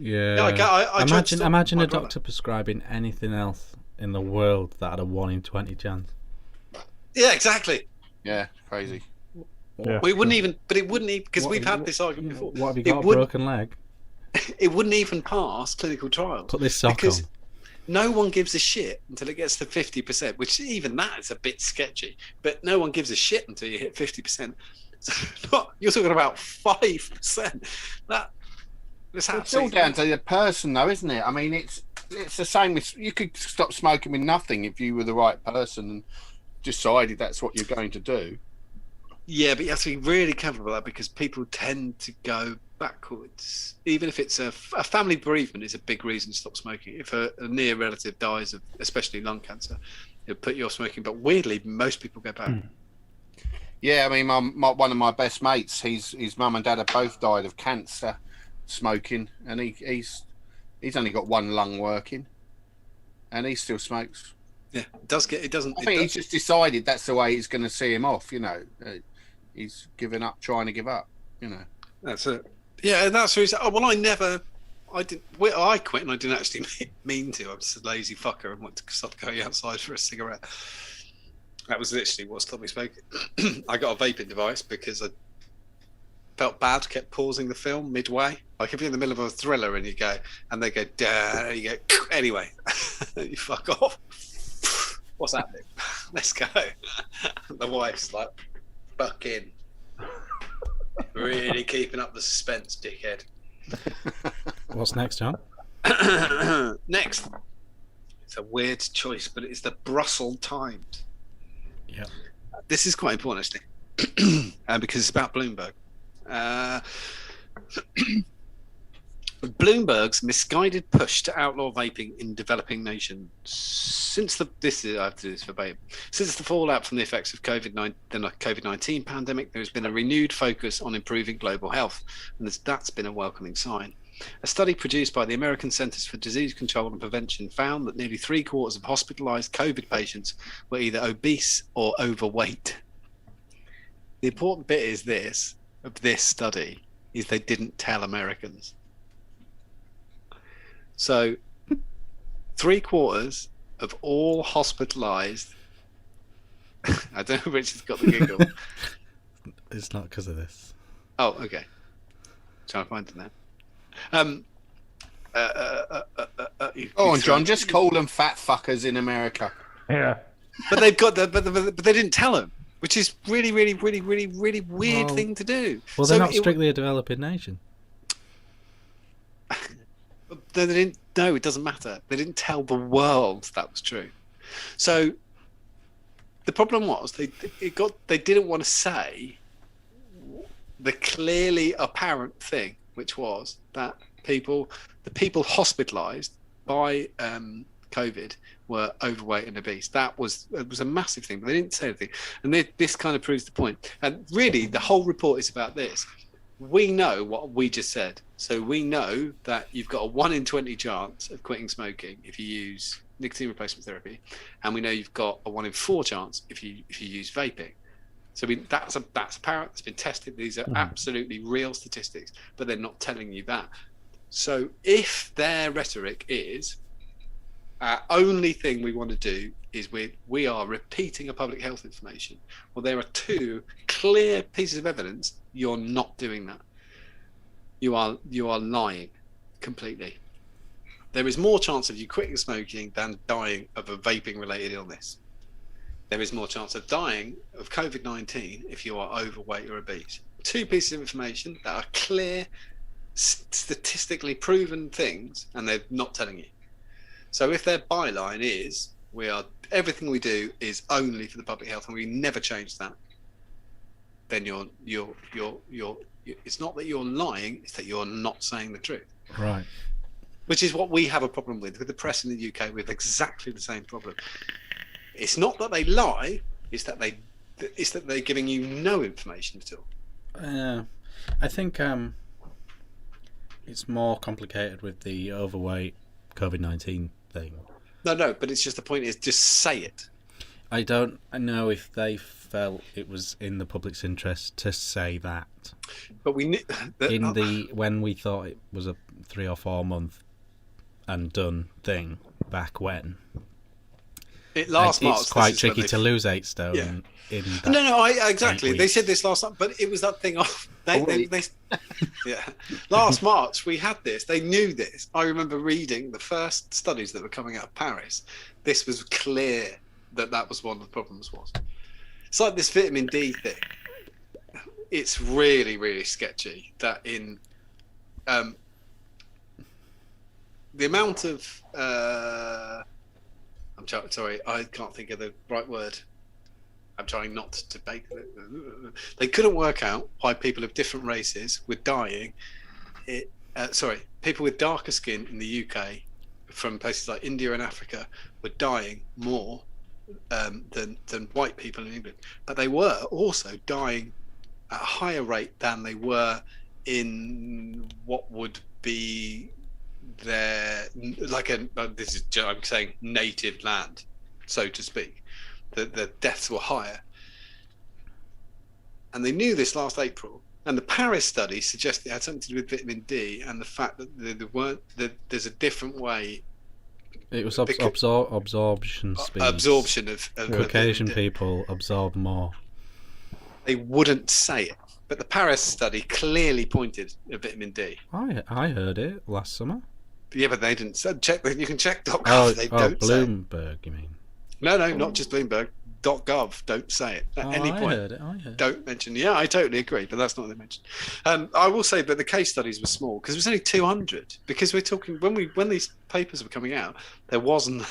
Yeah, I imagine a doctor prescribing anything else in the world that had a 1 in 20 chance. Yeah, exactly. Yeah, crazy. Yeah. Well, it wouldn't even because we've had this argument before. What have you got? A broken leg? It wouldn't even pass clinical trials. Put this sock because on. No one gives a shit until it gets to 50%, which even that is a bit sketchy. But no one gives a shit until you hit 50%. So you're talking about 5%. It's all down to the person, though, isn't it? I mean, it's the same with you could stop smoking with nothing if you were the right person and decided that's what you're going to do. Yeah, but you have to be really careful with that because people tend to go backwards. Even if it's a family bereavement is a big reason to stop smoking. If a near relative dies of especially lung cancer, it'll put you off smoking. But weirdly, most people go back. Yeah, I mean, one of my best mates, his mum and dad have both died of cancer. Smoking, and he's only got one lung working, and he still smokes. Yeah, it doesn't. I think he's just decided that's the way he's going to see him off. He's given up, trying to give up. That's it. Yeah, and that's the reason. I quit, and I didn't actually mean to. I'm just a lazy fucker and went to start going outside for a cigarette. That was literally what stopped me smoking. I got a vaping device because I felt bad, kept pausing the film midway. Like if you're in the middle of a thriller and they go, "Duh," and you go, anyway, you fuck off. What's happening? Let's go. The wife's like, fucking really keeping up the suspense, dickhead. What's next, John? Next, it's a weird choice, but it's the Brussels Times. Yeah. This is quite important, actually, because it's about Bloomberg. Bloomberg's misguided push to outlaw vaping in developing nations. Since I have to do this verbatim. Since the fallout from the effects of COVID-19 pandemic, there has been a renewed focus on improving global health, and that's been a welcoming sign. A study produced by the American Centers for Disease Control and Prevention found that nearly 3/4 of hospitalized COVID patients were either obese or overweight. The important bit is of this study is they didn't tell Americans. So 3/4 of all hospitalized, I don't know if Richard's got the giggle. It's not because of this. Oh, okay. Trying to find it now. Go on, John. Just call them fat fuckers in America. Yeah. But they've got but they didn't tell them, which is really weird thing to do. Well, they're not strictly a developing nation. They didn't. No, it doesn't matter. They didn't tell the world that was true. So the problem was they didn't want to say the clearly apparent thing, which was that the people hospitalised by COVID were overweight and obese. It was a massive thing, but they didn't say anything. And this kind of proves the point. And really, the whole report is about this. We know what we just said. So we know that you've got a 1 in 20 chance of quitting smoking if you use nicotine replacement therapy, and we know you've got a 1 in 4 chance if you use vaping. So that's apparent. It's been tested. These are absolutely real statistics, but they're not telling you that. So if their rhetoric is our only thing we want to do is we are repeating a public health information, well, there are 2 clear pieces of evidence you're not doing that. You are lying completely. There is more chance of you quitting smoking than dying of a vaping related illness. There is more chance of dying of COVID-19 if you are overweight or obese. 2 pieces of information that are clear, statistically proven things, and they're not telling you. So if their byline is everything we do is only for the public health and we never change that, then you're it's not that you're lying, it's that you're not saying the truth. Right. Which is what we have a problem with the press in the UK. We have exactly the same problem. It's not that they lie, it's that they're giving you no information at all. I think it's more complicated with the overweight COVID-19 thing. No, but it's just the point is just say it. I don't know if they felt it was in the public's interest to say that. But we knew when we thought it was a 3 or 4 month and done thing back when. It's quite tricky to lose 8 stone. Yeah. In that No, exactly. They said this last time, but it was that thing off. Last March we had this. They knew this. I remember reading the first studies that were coming out of Paris. This was clear that was one of the problems. It's like this vitamin D thing. It's really sketchy that in the amount of sorry, I can't think of the right word. I'm trying not to debate. They couldn't work out why people of different races were dying. People with darker skin in the UK from places like India and Africa were dying more than white people in England. But they were also dying at a higher rate than they were in what would be I'm saying native land, so to speak. The deaths were higher, and they knew this last April. And the Paris study suggested it had something to do with vitamin D and the fact that there's a different way. It was absorption speed. Absorption of Caucasian people absorb more. They wouldn't say it, but the Paris study clearly pointed at vitamin D. I heard it last summer. Yeah, but they didn't. So you can check .gov. They don't Bloomberg, you mean? No, not just Bloomberg. .gov don't say it at any point. I heard it. Don't mention. Yeah, I totally agree, but that's not what they mentioned. I will say, but the case studies were small because it was only 200. Because we're talking when these papers were coming out, there wasn't.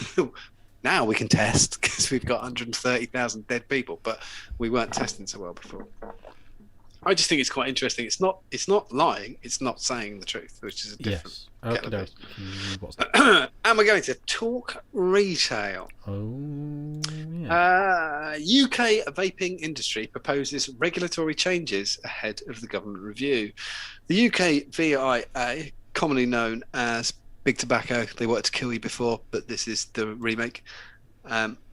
Now we can test because we've got 130,000 dead people, but we weren't testing so well before. I just think it's quite interesting. It's not lying. It's not saying the truth, which is a different. Yes. kettle of Okay. What's that? fish. And we're going to talk retail. Oh, yeah. UK vaping industry proposes regulatory changes ahead of the government review. The UK VIA, commonly known as Big Tobacco, they wanted to kill you before, but this is the remake,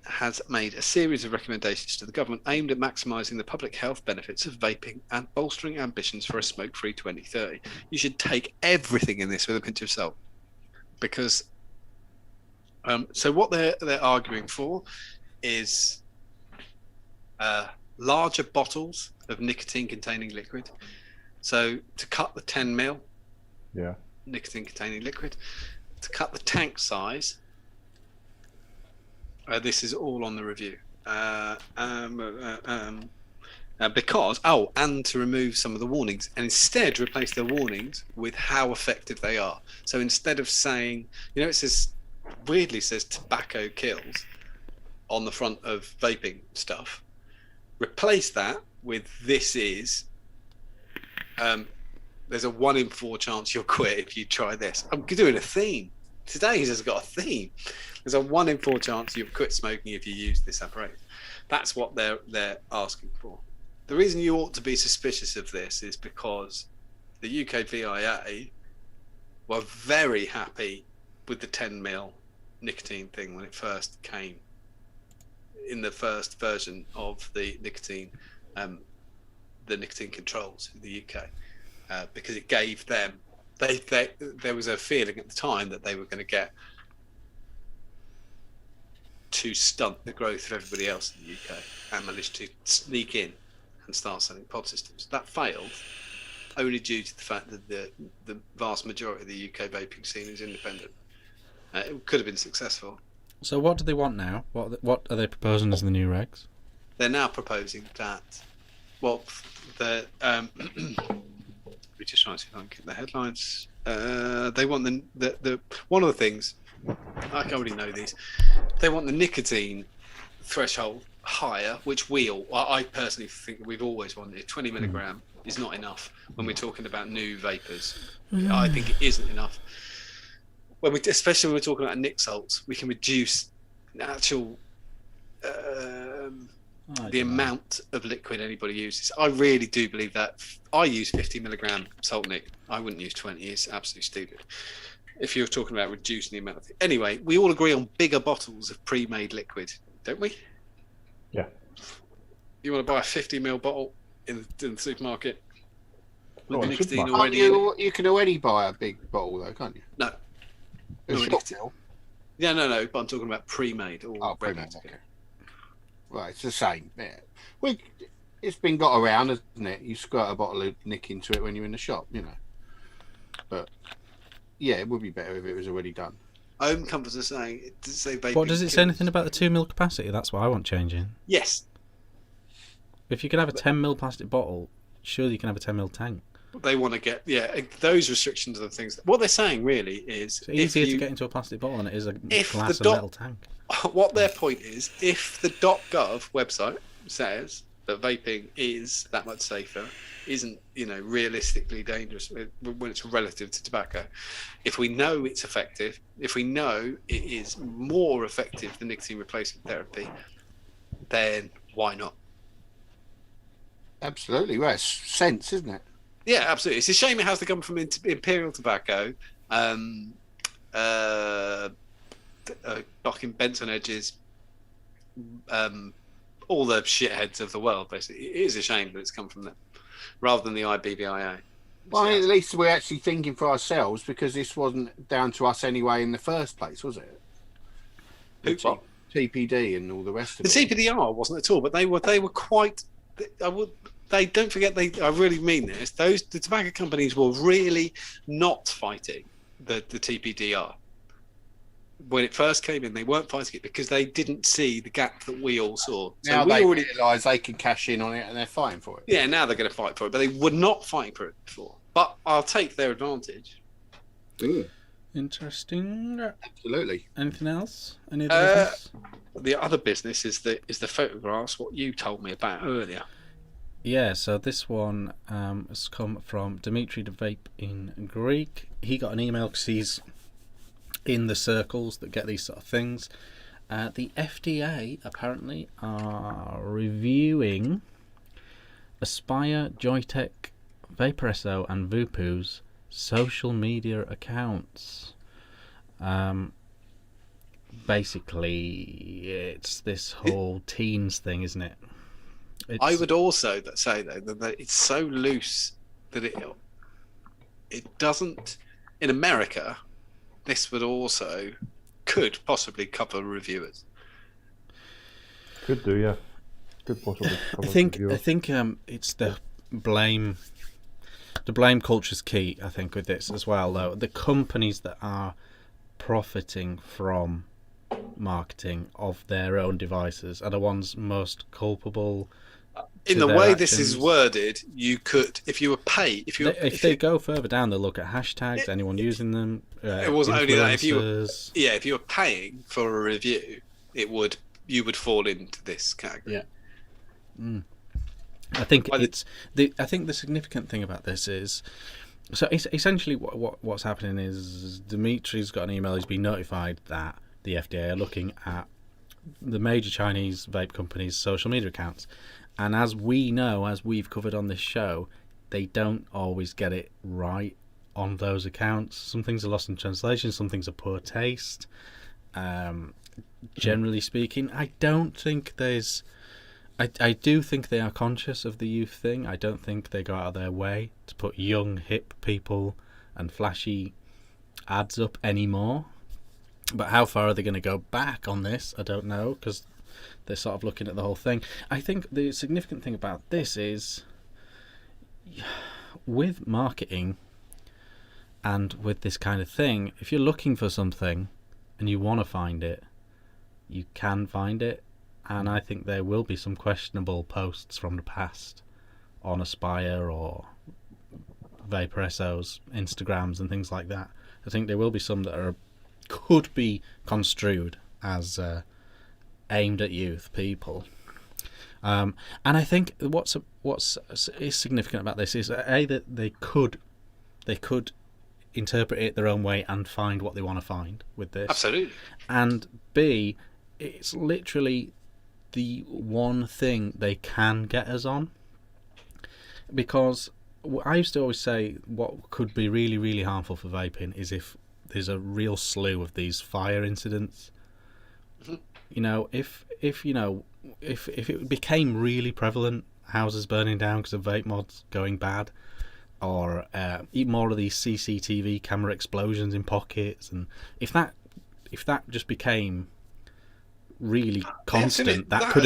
has made a series of recommendations to the government aimed at maximising the public health benefits of vaping and bolstering ambitions for a smoke-free 2030. You should take everything in this with a pinch of salt, because so what they're arguing for is larger bottles of nicotine-containing liquid. So to cut the 10 ml nicotine-containing liquid, to cut the tank size. This is all on the review. Because and to remove some of the warnings and instead replace the warnings with how effective they are. So instead of saying, it says tobacco kills on the front of vaping stuff, replace that with this is there's a 1 in 4 chance you'll quit if you try this. I'm doing a theme. Today's has got a theme. There's a 1 in 4 chance you'll quit smoking if you use this apparatus. That's what they're asking for. The reason you ought to be suspicious of this is because the UK VIA were very happy with the 10 ml nicotine thing when it first came in the first version of the nicotine controls in the UK, because it gave them. There was a feeling at the time that they were going to get to stunt the growth of everybody else in the UK and managed to sneak in and start selling pod systems. That failed only due to the fact that the vast majority of the UK vaping scene is independent. It could have been successful. So what do they want now? What are they proposing as the new regs? They're now proposing that, we're just trying to see if I can get the headlines. They want the one of the things, I already know these. They want the nicotine threshold higher, which I personally think we've always wanted. 20 milligram is not enough when we're talking about new vapors. I think it isn't enough. Especially when we're talking about nic salts, we can reduce actual the amount of liquid anybody uses. I really do believe that. I use 50 milligram salt nic. I wouldn't use 20. It's absolutely stupid. If you're talking about reducing the amount of anyway, we all agree on bigger bottles of pre-made liquid, don't we? Yeah. You want to buy a 50 ml bottle in the supermarket with Oh, the in nicotine supermarket. already in it? You can already buy a big bottle though, can't you? No. A No, shot bottle. Yeah, no, but I'm talking about pre-made or Oh, ready pre-made, to go. okay. Right, it's the same. Yeah. It's been got around, hasn't it? You squirt a bottle of nick into it when you're in the shop, But yeah, it would be better if it was already done. Ohm Comforts are saying, does it say vaping? What does it say anything about the 2 ml capacity? That's what I want changing. Yes. If you can have a 10 ml plastic bottle, surely you can have a 10 ml tank. They want to get, those restrictions are the things. What they're saying really is, It's easier to get into a plastic bottle than it is a if glass the and metal tank. What their point is, if the .gov website says that vaping is that much safer, isn't realistically dangerous when it's relative to tobacco, if we know it's effective, if we know it is more effective than nicotine replacement therapy, then why not? Absolutely. Well, it's sense, isn't it? Yeah, absolutely. It's a shame it has to come from Imperial Tobacco, fucking Benson Edges, all the shitheads of the world, basically. It is a shame that it's come from them, rather than the IBVIA. Well, at least we're actually thinking for ourselves, because this wasn't down to us anyway in the first place, was it? Who? TPD and all the rest of The it. TPDR wasn't at all, but they were quite. Don't forget. I really mean this. The tobacco companies were really not fighting the TPDR when it first came in. They weren't fighting it because they didn't see the gap that we all saw. So Now we they already realise they can cash in on it and they're fighting for it. Yeah, now they're going to fight for it, but they were not fighting for it before. But I'll take their advantage. Interesting. Absolutely. Anything else? Any other business? The other business is the photographs. What you told me about earlier. Yeah, so this one has come from Dimitri the Vape in Greek. He got an email because he's in the circles that get these sort of things. The FDA apparently are reviewing Aspire, Joytech, Vaporesso and Vupu's social media accounts. Basically, it's this whole teens thing, isn't it? I would also say though that it's so loose that it doesn't. In America, this would also could possibly cover reviewers. Could do, yeah. Could possibly cover I think reviewers. it's the blame. The blame culture is key, I think, with this as well. Though the companies that are profiting from marketing of their own devices are the ones most culpable. In the way this is worded, you could, if you were paid, if they go further down, they'll look at hashtags, anyone using them. It wasn't only that. If you influencers. were paying for a review, you would fall into this category. Yeah. I think I think the significant thing about this is, so essentially what's happening is Dimitri's got an email. He's been notified that the FDA are looking at the major Chinese vape companies' social media accounts, and as we know, as we've covered on this show, they don't always get it right on those accounts. Some things are lost in translation. Some things are poor taste. Generally speaking, I don't think there's. I do think they are conscious of the youth thing. I don't think they go out of their way to put young, hip people and flashy ads up anymore. But how far are they going to go back on this? I don't know, because they're sort of looking at the whole thing. I think the significant thing about this is, with marketing and with this kind of thing, if you're looking for something and you want to find it, you can find it. And I think there will be some questionable posts from the past on Aspire or Vaporesso's Instagrams and things like that. I think there will be some that could be construed as aimed at youth people. And I think what's is significant about this is that they could interpret it their own way and find what they want to find with this. Absolutely. And B, it's literally the one thing they can get us on, because I used to always say what could be really, really harmful for vaping is if there's a real slew of these fire incidents. Mm-hmm. You know, if it became really prevalent, houses burning down because of vape mods going bad, or even more of these CCTV camera explosions in pockets, and if that just became really constant, that could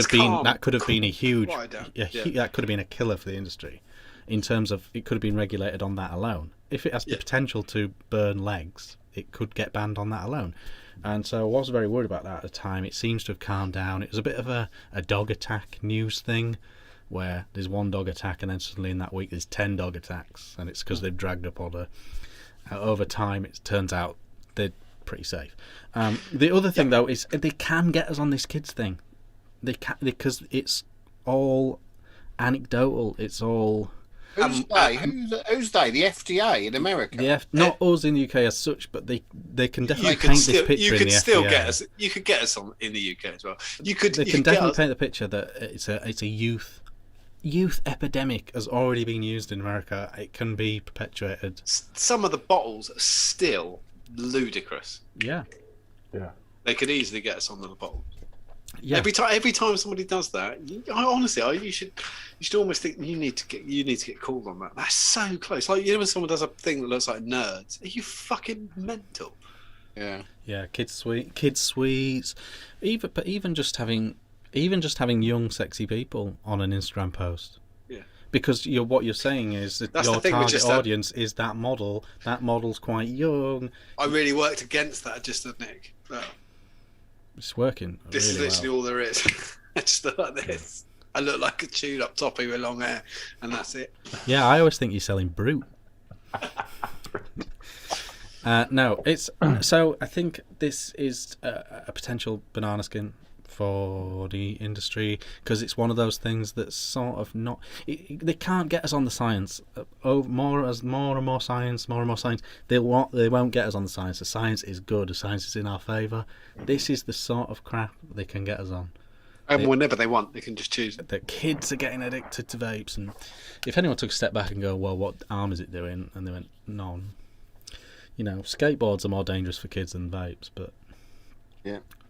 have been a huge, that could have been a killer for the industry, in terms of it could have been regulated on that alone. If it has the potential to burn legs, it could get banned on that alone. And so I was very worried about that at the time. It seems to have calmed down. It was a bit of a dog attack news thing, where there's one dog attack and then suddenly in that week there's 10 dog attacks, and it's because they've dragged up order. Over time, it turns out they're pretty safe. The other thing though is they can get us on this kids thing. They can, because it's all anecdotal. It's all. Who's they? Who's they? The FDA in America. Not us in the UK as such, but they can definitely paint this picture in the FDA. You could get us on in the UK as well. They can definitely paint the picture that it's a youth epidemic has already been used in America. It can be perpetuated. Some of the bottles are still ludicrous. Yeah. They could easily get us on the bottle. Yeah. Every time somebody does that, you should almost think you need to get called on that. That's so close. Like, when someone does a thing that looks like nerds, are you fucking mental? Yeah. Kids sweets. Even just having young sexy people on an Instagram post. Yeah. Because what you're saying is that your target audience is that model. That model's quite young. I really worked against that, just Nick. It's working. This really is literally all there is. I just look like this. I look like a chewed up toppy with long hair, and that's it. Yeah, I always think you're selling Brute. No, it's so. I think this is a potential banana skin for the industry, because it's one of those things that's sort of not. They can't get us on the science. More and more science. They won't get us on the science. The science is good. The science is in our favour. This is the sort of crap they can get us on. And whenever they want, they can just choose. The kids are getting addicted to vapes, and if anyone took a step back and go, well, what harm is it doing? And they went, none. Skateboards are more dangerous for kids than vapes, but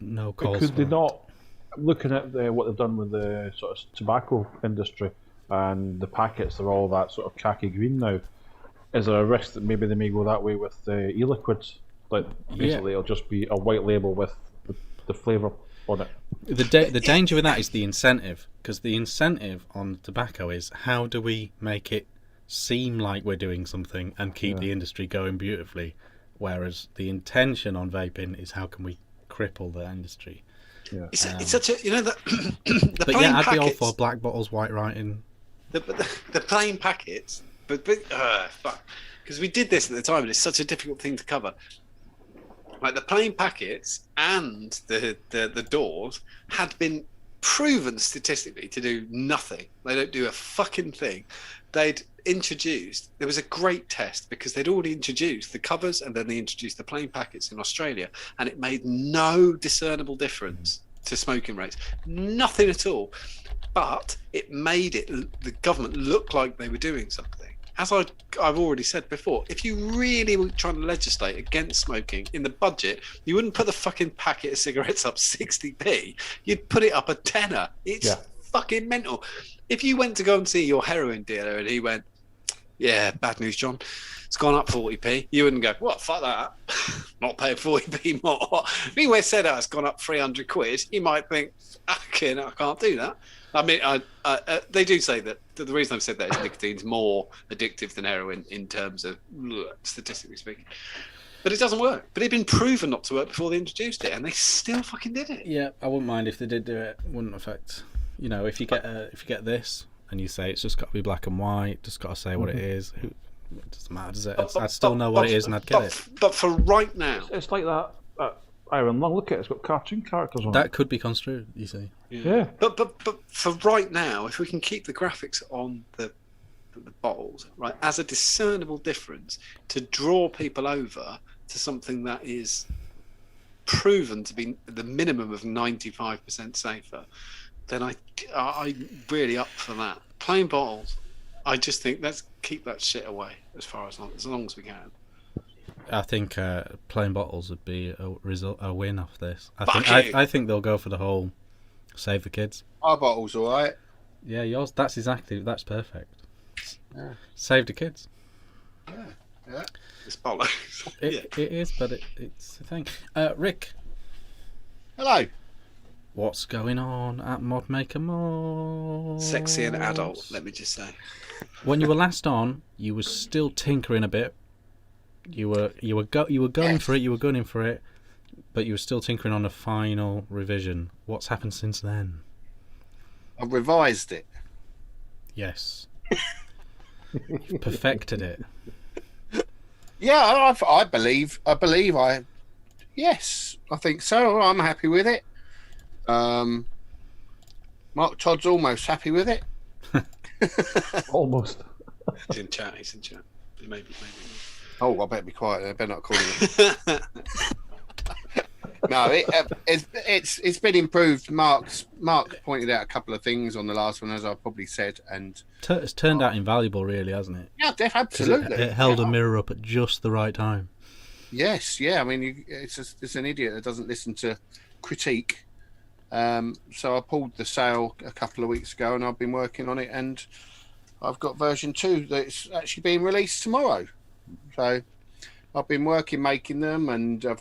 no cause. Could they not, looking at what they've done with the sort of tobacco industry and the packets, they're all that sort of khaki green now. Is there a risk that maybe they may go that way with the e-liquids? Like basically, it'll just be a white label with the flavour on it. The danger with that is the incentive, because the incentive on tobacco is how do we make it seem like we're doing something and keep the industry going beautifully, whereas the intention on vaping is how can we cripple the industry. Yeah. It's such a the but plain I'd be all packets, for black bottles, white writing. the plain packets, but fuck, because we did this at the time, and it's such a difficult thing to cover. Like the plain packets and the doors had been proven statistically to do nothing. They don't do a fucking thing. There was a great test because they'd already introduced the covers and then they introduced the plain packets in Australia, and it made no discernible difference to smoking rates. Nothing at all. But it made the government look like they were doing something. As I've already said before, if you really were trying to legislate against smoking in the budget, you wouldn't put the fucking packet of cigarettes up 60p. You'd put it up a tenner. It's fucking mental. If you went to go and see your heroin dealer and he went, yeah, bad news, John, it's gone up 40p, you wouldn't go, what, fuck that, not paying 40p more. If he said, it's gone up 300 quid, you might think, okay, no, I can't do that. I mean, they do say that the reason I've said that is nicotine's more addictive than heroin in terms of statistically speaking. But it doesn't work. But it'd been proven not to work before they introduced it, and they still fucking did it. Yeah, I wouldn't mind if they did do it. Wouldn't affect. If you get this and you say it's just got to be black and white, just got to say what it is. It doesn't matter, does it? I'd still know what it is, and I'd get it. But for right now, it's like that. Iron Lung, look at it, it's got cartoon characters on it. That could be construed, you see. Yeah. But for right now, if we can keep the graphics on the bottles, right, as a discernible difference to draw people over to something that is proven to be the minimum of 95% safer, then I'm really up for that. Plain bottles, I just think let's keep that shit away as long as we can. I think plain bottles would be a win off this. I think they'll go for the whole save the kids. Our bottle's all right. Yeah, yours. That's perfect. Yeah. Save the kids. Yeah. It's bollocks. It is, but it's a thing. Rick. Hello. What's going on at Mod Maker Mod? Sexy and adult, let me just say. When you were last on, you were still tinkering a bit. You were going for it. You were gunning for it, but you were still tinkering on a final revision. What's happened since then? I've revised it. Yes. You've perfected it. Yeah, I believe. Yes, I think so. I'm happy with it. Mark Todd's almost happy with it. Almost. He's in chat. Maybe. Oh, I better be quiet. I better not call him. No, it's been improved. Mark pointed out a couple of things on the last one, as I probably said, and It's turned out invaluable, really, hasn't it? yeah, absolutely. It held a mirror up at just the right time. Yes, yeah. I mean, it's an idiot that doesn't listen to critique. So I pulled the sale a couple of weeks ago, and I've been working on it, and I've got version 2 that's actually being released tomorrow. So I've been making them, and I'm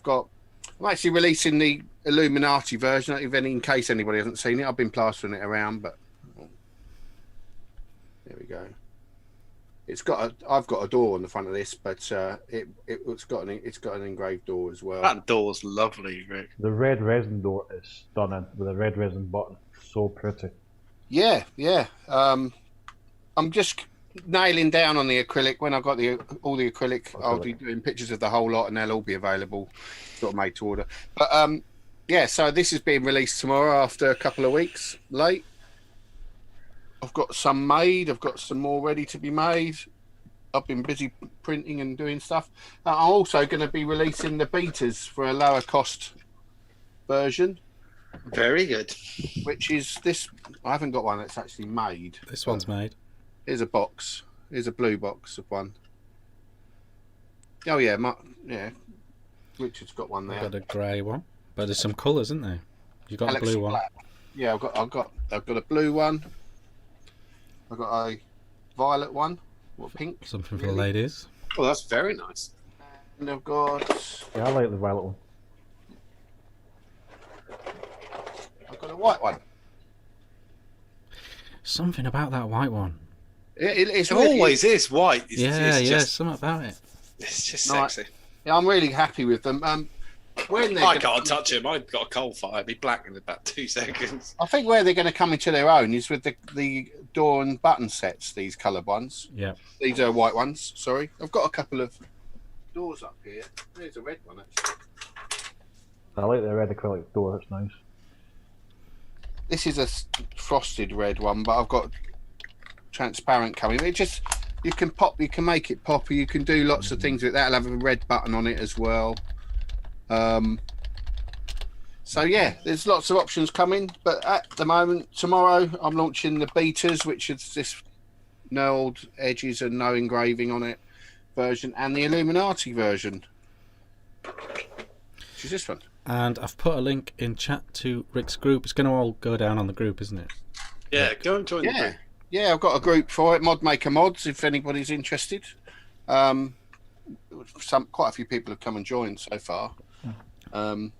actually releasing the Illuminati version, in case anybody hasn't seen it. I've been plastering it around, but there we go. I've got a door on the front of this, but it's got an engraved door as well. That door's lovely, Rick. The red resin door is stunning with a red resin button. So pretty. Yeah. I'm just nailing down on the acrylic. When I've got all the acrylic, I'll be doing pictures of the whole lot, and they'll all be available, sort of made to order. But yeah, so this is being released tomorrow after a couple of weeks late. I've got some made. I've got some more ready to be made. I've been busy printing and doing stuff. I'm also going to be releasing the betas for a lower cost version, Very good. which is this. I haven't got one that's actually made. This one's made. Here's a box. Here's a blue box of one. Oh yeah, yeah. Richard's got one I've there. got a grey one, but there's some colours, isn't there? You got a Alex blue one. Black. Yeah, I've got a blue one. I've got a violet one. What, pink? Something for the ladies. Oh, that's very nice. And I've got Yeah, I like the violet one. a white one. Something about that white one. It's It really, always is white. It's, Yeah, it's yeah, just, something about it. it's just Nice. sexy. Yeah, I'm really happy with them. When they're I gonna- can't touch him. I've got a coal fire. It'd be black in about 2 seconds. I think where they're going to come into their own is with the door and button sets. These coloured ones. Yeah. These are white ones. Sorry, I've got a couple of doors up here. There's a red one actually. I like the red acrylic door. It's nice. This is a frosted red one, but I've got transparent coming. It just you can make it pop. You can do lots of things with that. It'll have a red button on it as well. So yeah, there's lots of options coming. But at the moment, tomorrow I'm launching the betas, which is this knurled edges and no engraving on it version, and the Illuminati version, which is this one. And I've put a link in chat to Rick's group. It's going to all go down on the group, isn't it? Yeah, go and join the Yeah, group. yeah, I've got a group for it. Mod Maker Mods, if anybody's interested. Quite a few people have come and joined so far. And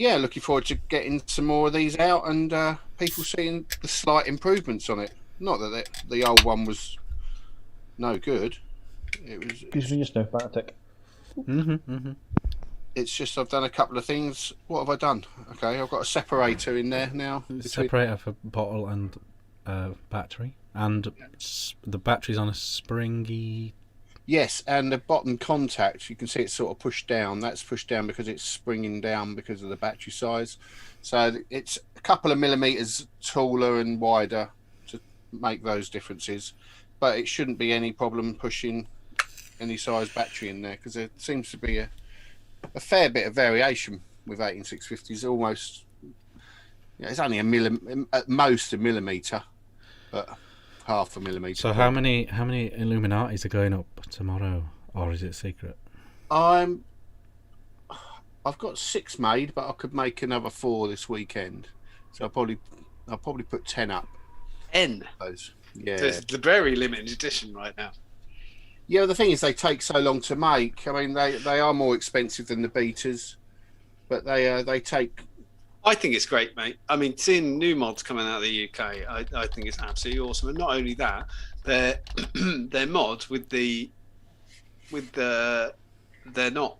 yeah, looking forward to getting some more of these out and people seeing the slight improvements on it. Not that the old one was no good. It was. Excuse me just now, Batic. It's just I've done a couple of things. What have I done? Okay, I've got a separator in there now. Separator for bottle and battery. And the battery's on a springy... Yes, and the bottom contact, you can see it's sort of pushed down. That's pushed down because it's springing down because of the battery size. So it's a couple of millimeters taller and wider to make those differences. But it shouldn't be any problem pushing any size battery in there because there seems to be a fair bit of variation with 18650s. Almost, it's only at most a millimeter, but half a millimeter. So how many Illuminatis are going up tomorrow, or is it secret? I've got 6 made, but I could make another 4 this weekend. So I'll probably put 10 up. 10. Those. Yeah. There's the very limited edition right now. Yeah, the thing is they take so long to make. I mean, they are more expensive than the betas, but they take. I think it's great, mate. I mean, seeing new mods coming out of the UK, I think it's absolutely awesome. And not only that, they're mods they're not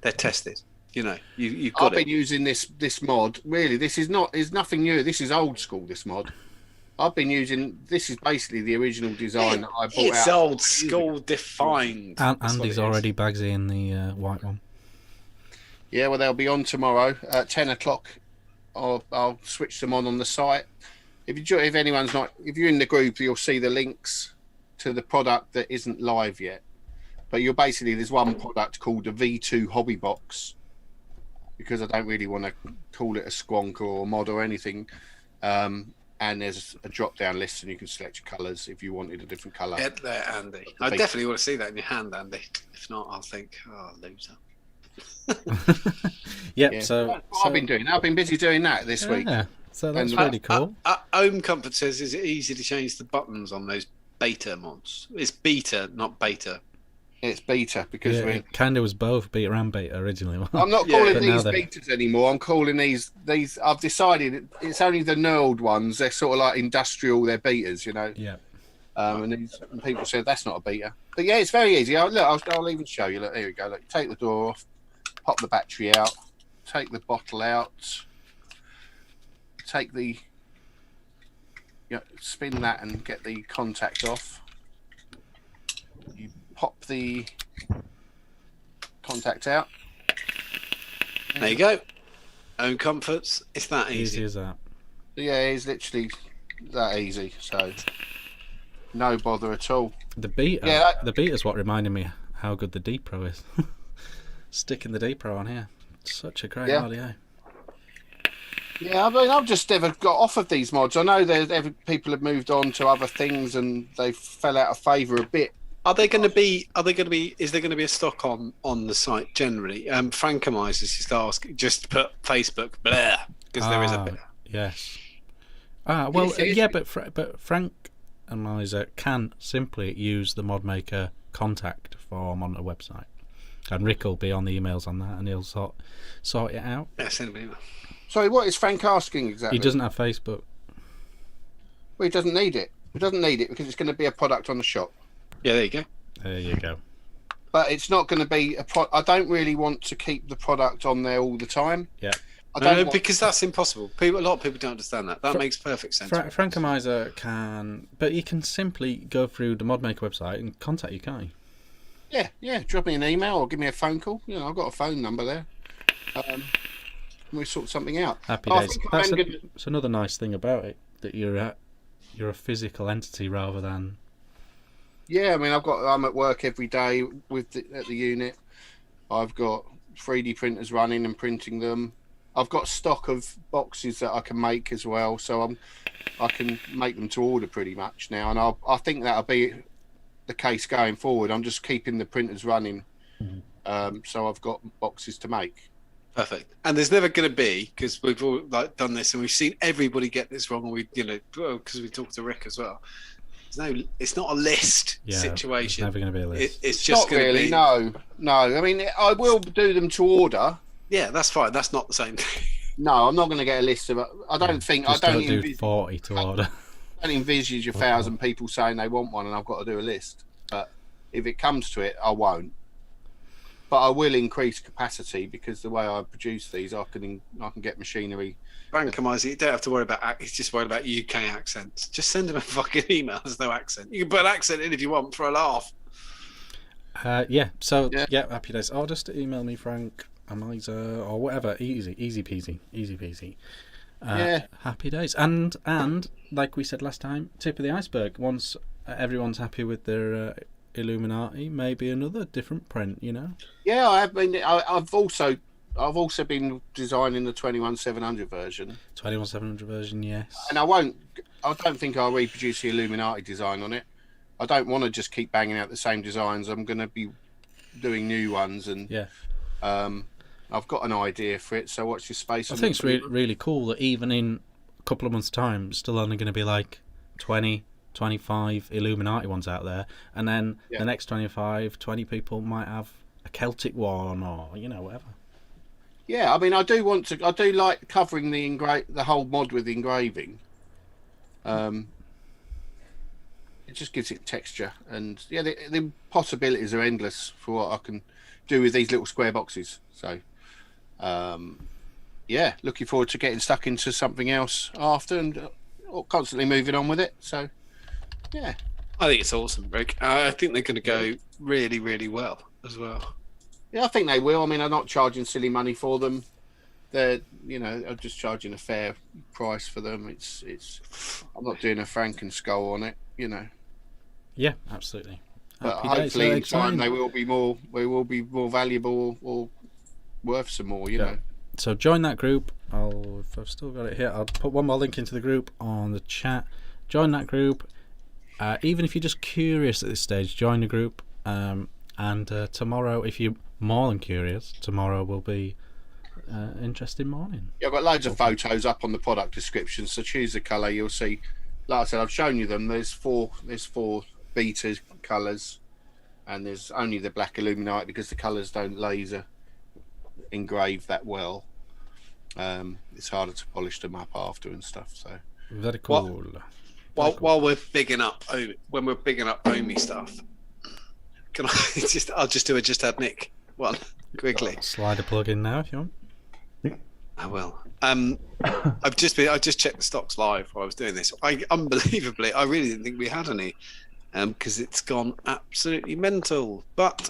they're tested. You know, you've got I've been using this mod. Really, this is nothing new. This is old school. This mod. I've been using. This is basically the original design that I bought It's out. old school defined. And That's what Andy's it is. already bagsy in the white one. Yeah, well, they'll be on tomorrow at 10 o'clock. I'll switch them on the site. If anyone's not, if you're in the group, you'll see the links to the product that isn't live yet. But there's one product called the V2 Hobby Box, because I don't really want to call it a squonk or a mod or anything. And there's a drop-down list, and you can select your colours if you wanted a different colour. Get there, Andy. I definitely want to see that in your hand, Andy. If not, I'll think, oh, loser. Yep. Yeah. So That's what I've been doing. I've been busy doing that this week. Yeah. So that's And- really cool. Ohm Comfort says, is it easy to change the buttons on those beta mods? It's beta, not beta. It's beta because Yeah, it kind of was both beta and beta originally. I'm not Yeah, calling but now these they're- betas anymore. I'm calling these. I've decided it's only the knurled ones. They're sort of like industrial. They're betas, you know. Yeah. And people said that's not a beta. But yeah, it's very easy. I'll even show you. Look, here we go. Look, take the door off, pop the battery out, take the bottle out, take the, spin that and get the contact off. You pop the contact out. There you go. Own comforts. It's that Easy easy. as that. Yeah, it's literally that easy. So no bother at all. The beta. Yeah, The beta's what reminded me how good the D Pro is. Sticking the D Pro on here. Such a great Yeah. audio. Yeah, I mean, I've just never got off of these mods. I know people have moved on to other things and they fell out of favour a bit. Are they going to be? Is there going to be a stock on the site generally? Frankomize is just ask. Just put Facebook blah because there is a bit. Yes. Well, Yes, it is. yeah, but Frank and Miser can simply use the mod maker contact form on the website, and Rick will be on the emails on that, and he'll sort it out. Yeah, send me an email. Sorry, what is Frank asking exactly? He doesn't have Facebook. Well, he doesn't need it. He doesn't need it because it's going to be a product on the shop. Yeah, there you go. There you go. But it's not going to be I don't really want to keep the product on there all the time. Yeah. I don't No, want- because that's impossible. A lot of people don't understand that. That makes perfect sense. Frank and Miser can, but you can simply go through the mod maker website and contact you, can't you? Yeah. Drop me an email or give me a phone call. You know, I've got a phone number there. We sort something out. Happy I days. think I'm gonna- That's another nice thing about it, that you're a physical entity rather than. Yeah, I mean, I'm at work every day at the unit. I've got 3D printers running and printing them. I've got stock of boxes that I can make as well, so I can make them to order pretty much now, and I think that'll be the case going forward. I'm just keeping the printers running, so I've got boxes to make. Perfect. And there's never going to be, because we've all done this and we've seen everybody get this wrong. Because we talked to Rick as well. It's not a list situation. It's never going to be a list. It's just Not going really, to be. no. I mean, I will do them to order. Yeah, that's fine. That's not the same thing. No, I'm not going to get a list of. I don't think. Just I don't do envisage, 40 to order. I don't envisage 1,000 people saying they want one, and I've got to do a list. But if it comes to it, I won't. But I will increase capacity because the way I produce these, I can get machinery. Rancomize it. You don't have to worry about. He's just worried about UK accents. Just send him a fucking email. There's no accent. You can put an accent in if you want for a laugh. Yeah. So Yeah. happy days. Or just email me, Frank, Miser, or whatever. Easy peasy. Yeah. Happy days. And like we said last time, tip of the iceberg. Once everyone's happy with their Illuminati, maybe another different print. You know. Yeah, I have been. I've also been designing the 21700 version, 21700 version, yes. and I don't think I'll reproduce the Illuminati design on it. I don't want to just keep banging out the same designs. I'm going to be doing new ones, and Yeah. I've got an idea for it. So watch your space. I think it's really cool that even in a couple of months' time, it's still only going to be like 20, 25 Illuminati ones out there, and then the next 20 people might have a Celtic one, or whatever. Yeah, I mean, I do like covering the whole mod with engraving. It just gives it texture, and yeah, the possibilities are endless for what I can do with these little square boxes. So, yeah, looking forward to getting stuck into something else after, and constantly moving on with it. So, yeah. I think it's awesome, Rick. I think they're going to go really, really well as well. Yeah, I think they will. I mean, I'm not charging silly money for them. They're, I'm just charging a fair price for them. I'm not doing a Franken skull on it, Yeah, absolutely. But Happy days. hopefully, So in exciting. time, they will be more valuable or worth some more. You know. So join that group. If I've still got it here, I'll put one more link into the group on the chat. Join that group. Even if you're just curious at this stage, join the group. And tomorrow, if you're more than curious, tomorrow will be an interesting morning. Yeah, I've got loads of photos up on the product description. So choose the colour. You'll see. Like I said, I've shown you them. There's four beta colours, and there's only the black Illuminati because the colours don't laser engrave that well. It's harder to polish them up after and stuff. So Very cool. While we're bigging up, when we're bigging up Omi stuff, can I I'll just do a just add Nick one quickly. Slide a plug in now if you want. I will. I just checked the stocks live while I was doing this. Unbelievably, I really didn't think we had any, because it's gone absolutely mental. But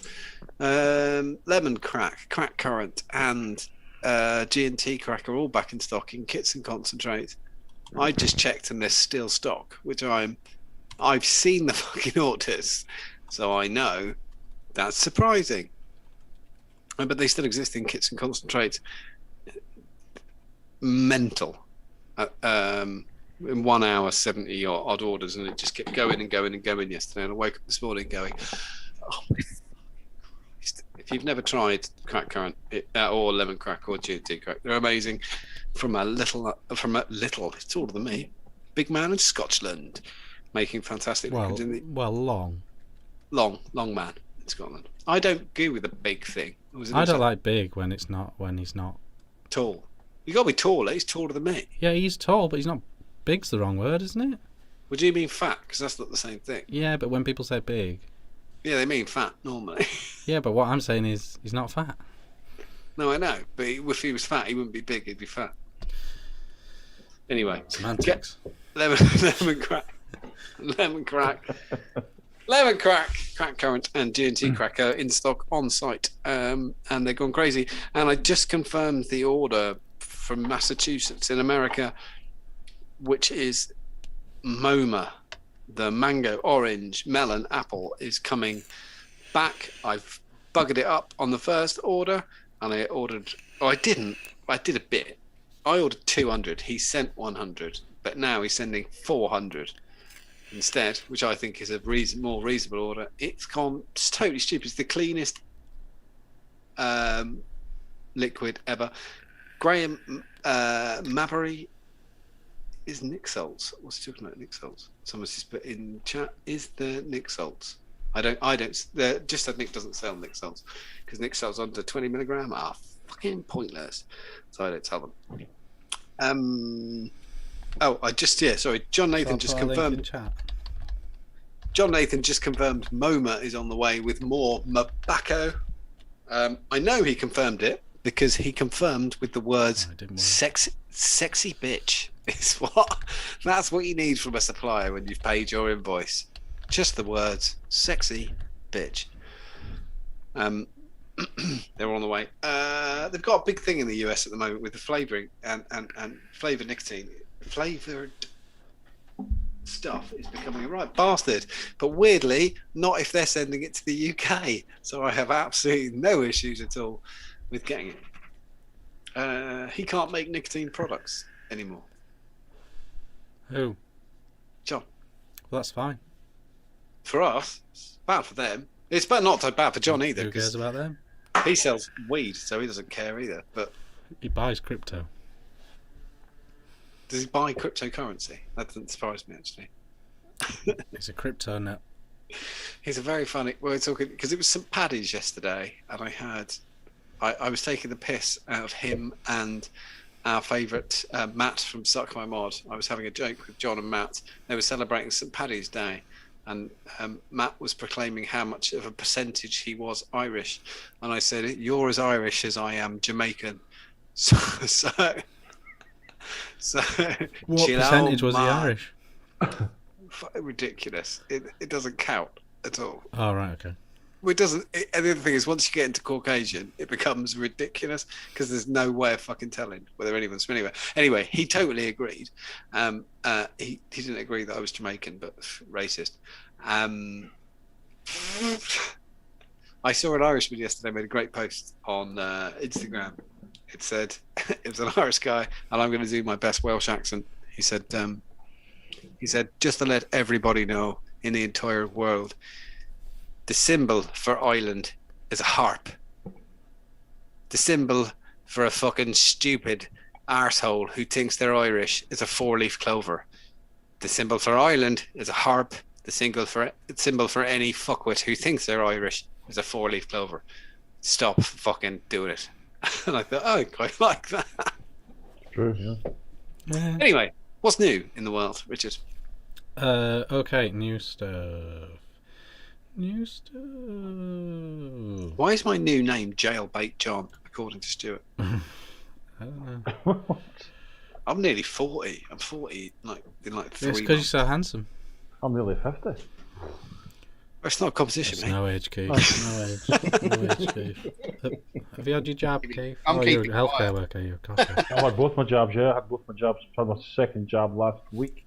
lemon crack currant, and G&T crack are all back in stock in kits and concentrates. I just checked and there's still stock, which I've seen the fucking orders, so I know that's surprising. But they still exist in kits and concentrates. Mental. In 1 hour, 70 odd orders, and it just kept going and going and going yesterday. And I woke up this morning going, oh my Christ. If you've never tried crack currant or lemon crack or G&T crack, they're amazing. From a little, it's taller than me, big man in Scotland, making fantastic liquids in the long man in Scotland. I don't agree with the big thing. I don't like big when he's not tall. You got to be taller. He's taller than me. Yeah, he's tall, but he's not. Big's the wrong word, isn't it? Would you mean fat? Because that's not the same thing. Yeah, but when people say big, yeah, they mean fat normally. Yeah, but what I'm saying is he's not fat. No, I know, but if he was fat, he wouldn't be big. He'd be fat. Anyway, semantics. Lemon crack, crack currant, and G&T crack are in stock on site, and they're gone crazy. And I just confirmed the order from Massachusetts in America, which is MoMA. The mango, orange, melon, apple is coming back. I've buggered it up on the first order, and I ordered. Oh, I didn't. I did a bit. I ordered 200. He sent 100, but now he's sending 400 instead, which I think is a more reasonable order. It's totally stupid. It's the cleanest liquid ever. Graham Mabry is Nick Salts. What's he talking about? Nick Salts. Someone's just put in chat. Is there Nick Salts? I don't. Just that Nick doesn't sell Nick Salts because Nick Salts under 20 milligram are fucking pointless. So I don't tell them. Sorry. John Nathan just confirmed. John Nathan just confirmed MoMA is on the way with more Mabacco. I know he confirmed it because he confirmed with the words sexy bitch. That's what you need from a supplier when you've paid your invoice. Just the words sexy bitch. They're on the way. They've got a big thing in the US at the moment with the flavouring and flavoured nicotine. Flavoured stuff is becoming a right bastard. But weirdly, not if they're sending it to the UK. So I have absolutely no issues at all with getting it. He can't make nicotine products anymore. Who? John. Well, that's fine. For us, it's bad for them. It's not so bad for John either. Who cares about them? He sells weed, so he doesn't care either. But he buys crypto. Does he buy cryptocurrency? That doesn't surprise me, actually. He's a crypto nut. He's a very funny. We're talking because it was St. Paddy's yesterday, and I was taking the piss out of him and our favourite Matt from Suck My Mod. I was having a joke with John and Matt. They were celebrating St. Paddy's Day, and Matt was proclaiming how much of a percentage he was Irish, and I said, "You're as Irish as I am Jamaican." So what percentage was he Irish? Ridiculous. It doesn't count at all. Oh, right, okay. It doesn't. And the other thing is, once you get into Caucasian, it becomes ridiculous because there's no way of fucking telling whether anyone's from anywhere. Anyway, he totally agreed. He didn't agree that I was Jamaican, but racist. I saw an Irishman yesterday made a great post on Instagram. It said it was an Irish guy, and I'm going to do my best Welsh accent. He said, just to let everybody know in the entire world, the symbol for Ireland is a harp. The symbol for a fucking stupid arsehole who thinks they're Irish is a 4-leaf clover. The symbol for Ireland is a harp. The symbol for any fuckwit who thinks they're Irish is a 4-leaf clover. Stop fucking doing it. And I thought, I quite like that. True, yeah. Anyway, what's new in the world, Richard? Okay, new stuff. Why is my new name Jailbait John, according to Stuart? I don't know. I'm nearly 40. I'm 40 in 3 It's because you're months. so handsome. I'm nearly 50. It's not a competition, It's mate. no age, Keith. No age. No age, Keith. Have you had your jab, Keith? I'm Oh, you're a keeping healthcare quiet. worker, you. Gosh, yeah. I had both my jabs, yeah. I had both my jabs. I had my second jab last week.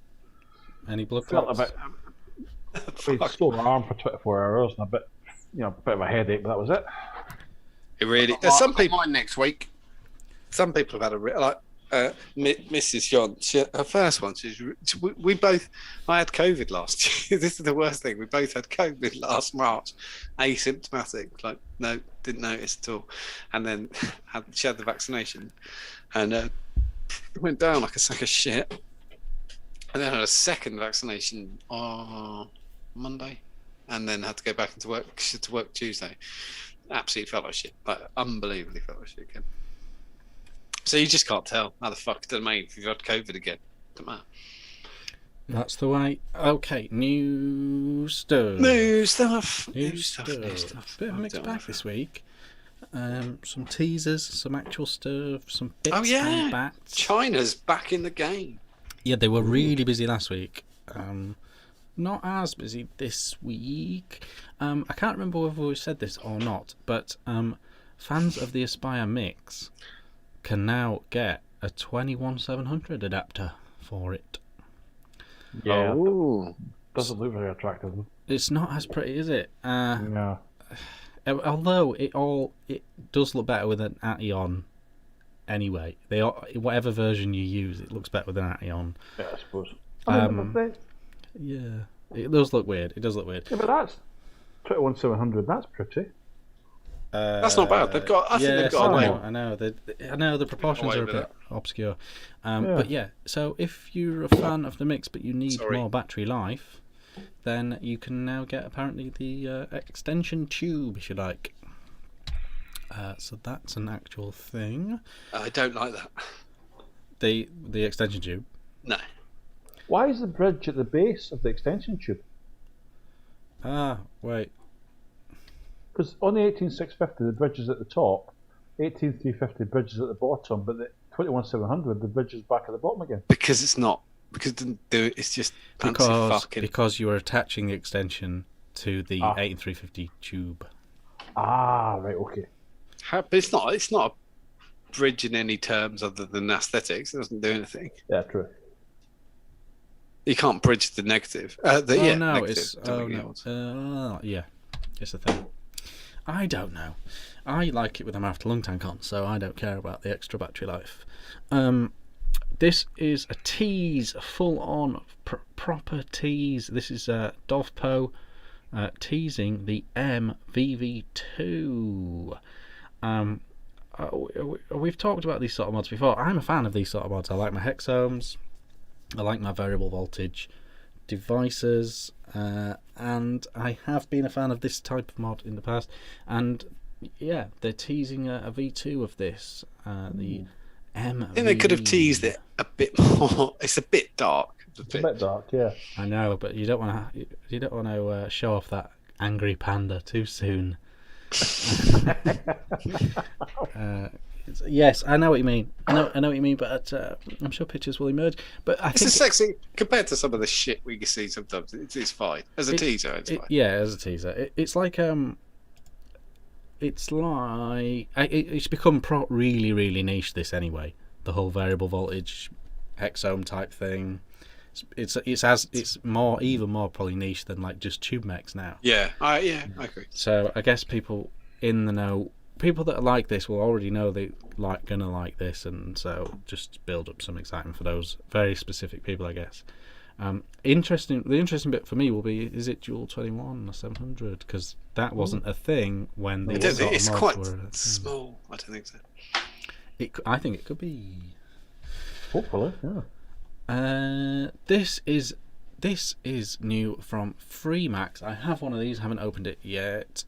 Any blood Felt clots? a bit sore arm for 24 hours and a bit of a headache, but that was it. It really. I've Some got people. mine next week. Some people have had Mrs. John. Her first one. We both. I had COVID last year. This is the worst thing. We both had COVID last March, asymptomatic. Like no, didn't notice at all, and then she had the vaccination, and went down like a sack of shit. And then had a second vaccination on Monday, and then had to go back into work. She had to work Tuesday. Absolutely felt like shit. Like unbelievably felt like shit again. So you just can't tell. How the fuck does it mean if you've had COVID again? Doesn't matter. That's the way. Okay, new stuff. New stuff. New stuff. Bit of a mixed bag this week. Some teasers, some actual stuff, some bits Oh, yeah. and bats. China's back in the game. Yeah, they were really busy last week. Not as busy this week. I can't remember whether we said this or not, but fans of the Aspire Mix can now get a 21700 adapter for it. Yeah. Oh. Doesn't look very attractive. It's not as pretty, is it? No. Although it does look better with an Ation. Anyway, whatever version you use, it looks better with an Ation. Yeah, I suppose. Yeah, it does look weird. Yeah, but that's 21700. That's pretty. That's not bad. They've got. I think they've got away. I know. The proportions are a bit obscure. Yeah. But yeah, so if you're a fan of the mix but you need more battery life, then you can now get apparently the extension tube, if you like. So that's an actual thing. I don't like that. The extension tube. No. Why is the bridge at the base of the extension tube? Wait. Because on the 18650, the bridge is at the top. 18350, bridge is at the bottom, but the 21700, the bridge is back at the bottom again. Because it's not. Because it didn't do it. It's just Because you were attaching the extension to the 18350 tube. Right, okay. But it's not. It's not a bridge in any terms other than aesthetics. It doesn't do anything. Yeah, true. You can't bridge the negative. Negative. Yeah, it's a thing. I don't know. I like it with a mouth lung tank on, so I don't care about the extra battery life. This is a tease, full-on proper tease. This is Dovpo teasing the MVV2. We've talked about these sort of mods before. I'm a fan of these sort of mods. I like my hexohms. I like my variable voltage devices, and I have been a fan of this type of mod in the past. And yeah, they're teasing a V2 of this. The MVV. I think they could have teased it a bit more. It's a bit dark. It's a bit dark, yeah. I know, but you don't want to show off that angry panda too soon. Yes, I know what you mean. I know what you mean, but I'm sure pictures will emerge. But I think it's sexy compared to some of the shit we can see sometimes. It's fine as a teaser. It's fine. Yeah, as a teaser, it's like it's become really, really niche. This anyway, the whole variable voltage hexohm type thing. It's even more probably niche than like just tube mechs now. Yeah, I agree. So I guess people in the know, people that are like this will already know they gonna like this, and so just build up some excitement for those very specific people, I guess. The interesting bit for me will be, is it dual 21 or 700? Because that wasn't a thing when the it's quite small. I don't think so. I think it could be. Hopefully, yeah. This is new from FreeMax. I have one of these, haven't opened it yet.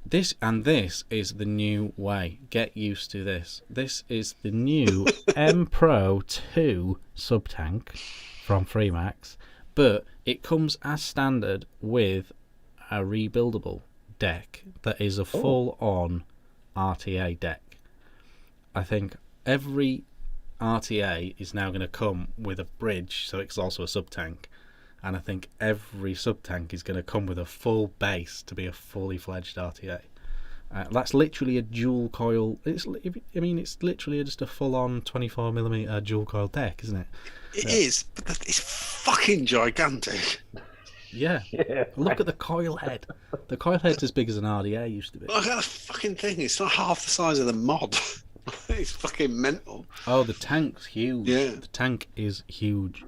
This is the new way. Get used to this. This is the new M Pro 2 sub-tank from FreeMax, but it comes as standard with a rebuildable deck that is a full-on RTA deck. I think every RTA is now going to come with a bridge, so it's also a sub-tank, and I think every sub tank is going to come with a full base to be a fully fledged RTA. That's literally a dual coil. It's literally just a full-on 24mm dual coil deck, isn't it? It is, but it's fucking gigantic. Yeah. Look at the coil head. The coil head's as big as an RDA used to be. Look at the fucking thing. It's not half the size of the mod. It's fucking mental. Oh, the tank's huge. Yeah. The tank is huge.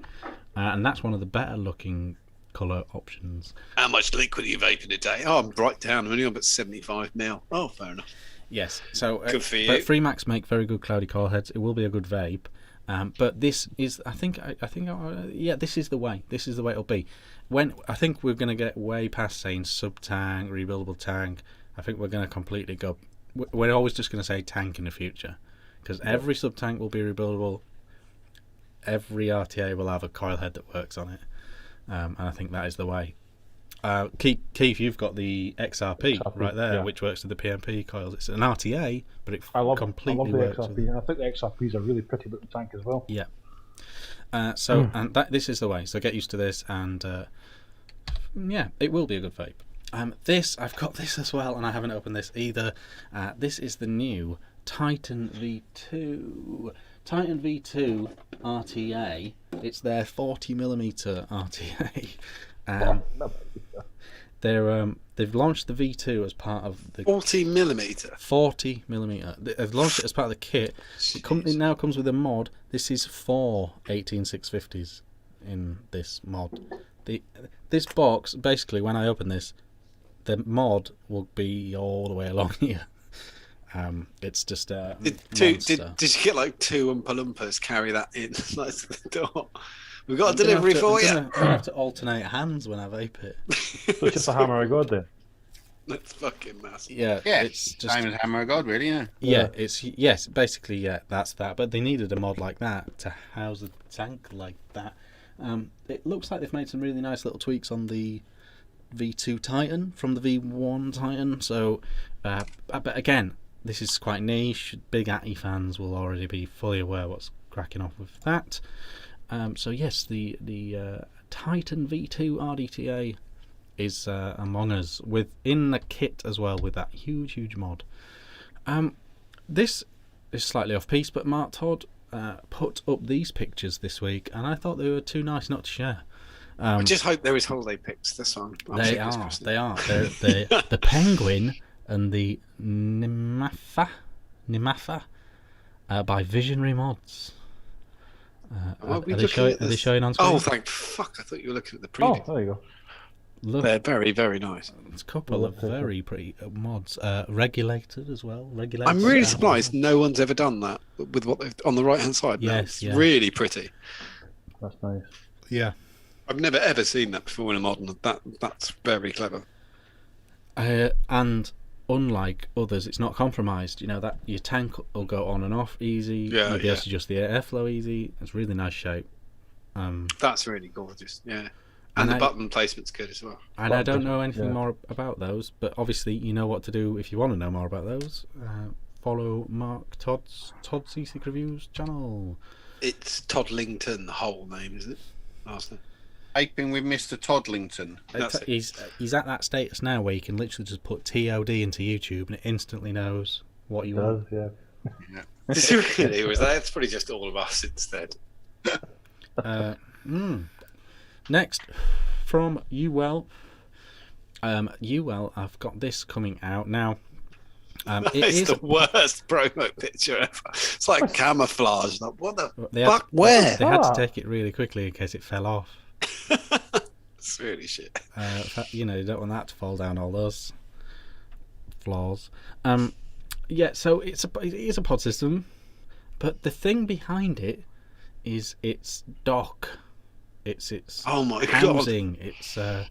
And that's one of the better looking colour options. How much liquid are you vaping a day? Oh, I'm right down. I'm only on about 75ml. Oh, fair enough. Yes. So, Good for you. But Freemax make very good cloudy coil heads. It will be a good vape. But this is, this is the way. This is the way it'll be. I think we're going to get way past saying sub tank, rebuildable tank. I think we're going to completely go. We're always just going to say tank in the future, because every sub tank will be rebuildable. Every RTA will have a coil head that works on it, and I think that is the way. Keith, you've got the XRP right there, which works with the PMP coils. It's an RTA, but it completely works. I love the XRP, and I think the XRPs are really pretty looking tank as well. Yeah. This is the way. So get used to this, and it will be a good vape. I've got this as well, and I haven't opened this either. This is the new Titan V2. Titan V2 RTA. It's their 40mm RTA. They've launched the V2 as part of the 40mm. 40mm. They've launched it as part of the kit. It now comes with a mod. This is 4 18650s in this mod. This box, basically, when I open this, the mod will be all the way along here. It's just a Did you get like 2 Oompa Loompas carry that in like to the door? We've got a delivery for you. I'm gonna have to alternate hands when I vape it. So it's just a hammer of God then. That's fucking massive. Yeah, it's just same as Hammer of God, really. Basically, that's that. But they needed a mod like that to house a tank like that. It looks like they've made some really nice little tweaks on the V2 Titan from the V1 Titan. So, but again, this is quite niche. Big ATI fans will already be fully aware what's cracking off with that. So yes, the Titan V2 RDTA is among us within the kit as well, with that huge mod. This is slightly off piece, but Mark Todd put up these pictures this week, and I thought they were too nice not to share. I just hope there is holiday pics this one. They are. They're the penguin and the Nimafa by Visionary Mods. Are they showing on screen? Oh, thank fuck! I thought you were looking at the preview. Oh, there you go. Look, they're very, very nice. It's a couple of very pretty mods. Regulated as well. Regulated. I'm really surprised no one's ever done that with what they've on the right hand side. Yes, it's really pretty. That's nice. Yeah. I've never ever seen that before in a mod, and that's very clever. And unlike others, it's not compromised. You know that your tank will go on and off easy. You'll be able to adjust the airflow easy. It's really nice shape. That's really gorgeous. Yeah. And the button placement's good as well. And I don't know anything more about those, but obviously you know what to do if you want to know more about those. Follow Mark Todd's CC Reviews channel. It's Toddlington, the whole name, is it? Last name. Vaping with Mr. Toddlington. He's at that status now where you can literally just put TOD into YouTube and it instantly knows what you want. Yeah. Is it really? Was that? It's probably just all of us instead. Next, from UL. I've got this coming out now. It's the worst promo picture ever. It's like camouflage. Like, what the fuck? Where? They had to take it really quickly in case it fell off. It's really shit. You don't want that to fall down all those flaws. So it is a pod system, but the thing behind it is its dock. It's oh my housing. God.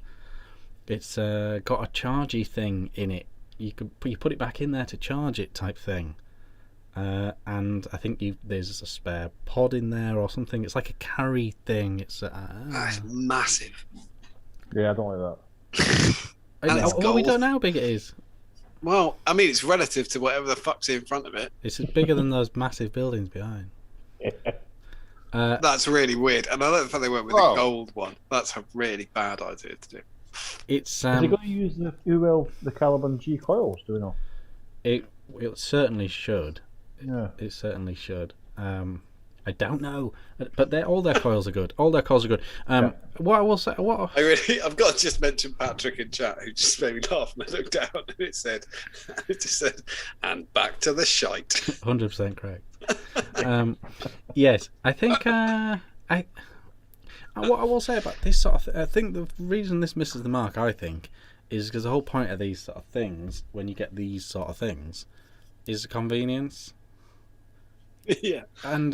It's got a chargy thing in it. You put it back in there to charge it, type thing. And I think there's a spare pod in there or something. It's like a carry thing. It's massive. Yeah, I don't like that. We don't know how big it is. Well, I mean, it's relative to whatever the fuck's in front of it. It's bigger than those massive buildings behind. That's really weird. And I like the fact they went with Well- the gold one. That's a really bad idea to do. It's Is he going to use the Caliban G coils? Do we know? it certainly should. Yeah. It certainly should. I don't know, but all their coils are good. All their coils are good. What I will say, I've got to just mention Patrick in chat, who just made me laugh. And I looked down and it just said, and back to the shite. 100% correct. Yes, I think what I will say about this sort of I think the reason this misses the mark, I think, is because the whole point of these sort of things, when you get these sort of things, is convenience. Yeah. And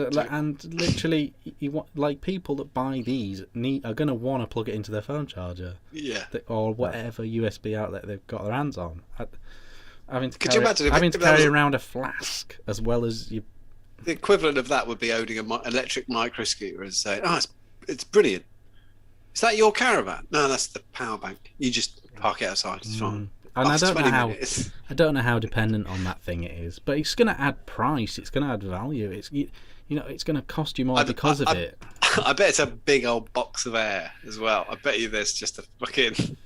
literally, you want, like, people that buy these are going to want to plug it into their phone charger, Yeah. or whatever USB outlet they've got their hands on. Having to Could you imagine if having if to that carry was- around a flask as well as you. The equivalent of that would be owning an electric micro scooter and saying, "Oh, it's brilliant. Is that your caravan?" No, that's the power bank. You just park it outside. It's fine. And I After don't know 20 how. minutes. I don't know how dependent on that thing it is, but it's going to add price. It's going to add value. It's it's going to cost you more because of it. I bet it's a big old box of air as well. I bet you there's just a fucking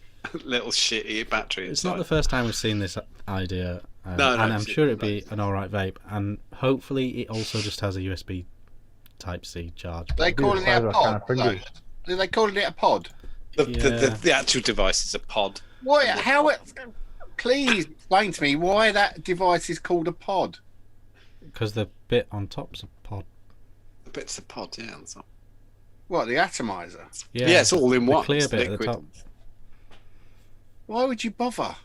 little shitty battery It's inside. not the first time we've seen this idea, No, and I'm it's- sure it'd be an alright vape. And hopefully, it also just has a USB Type C charge. They calling it a Kind pod? of fringy. Are they calling it a pod? The actual device is a pod. What? How? Please explain to me why that device is called a pod. Because the bit on top's a pod. I bet it's a pod, yeah. That's all. What, the atomizer? Yeah, it's all in the one. clear It's bit at the liquid. top. Why would you bother?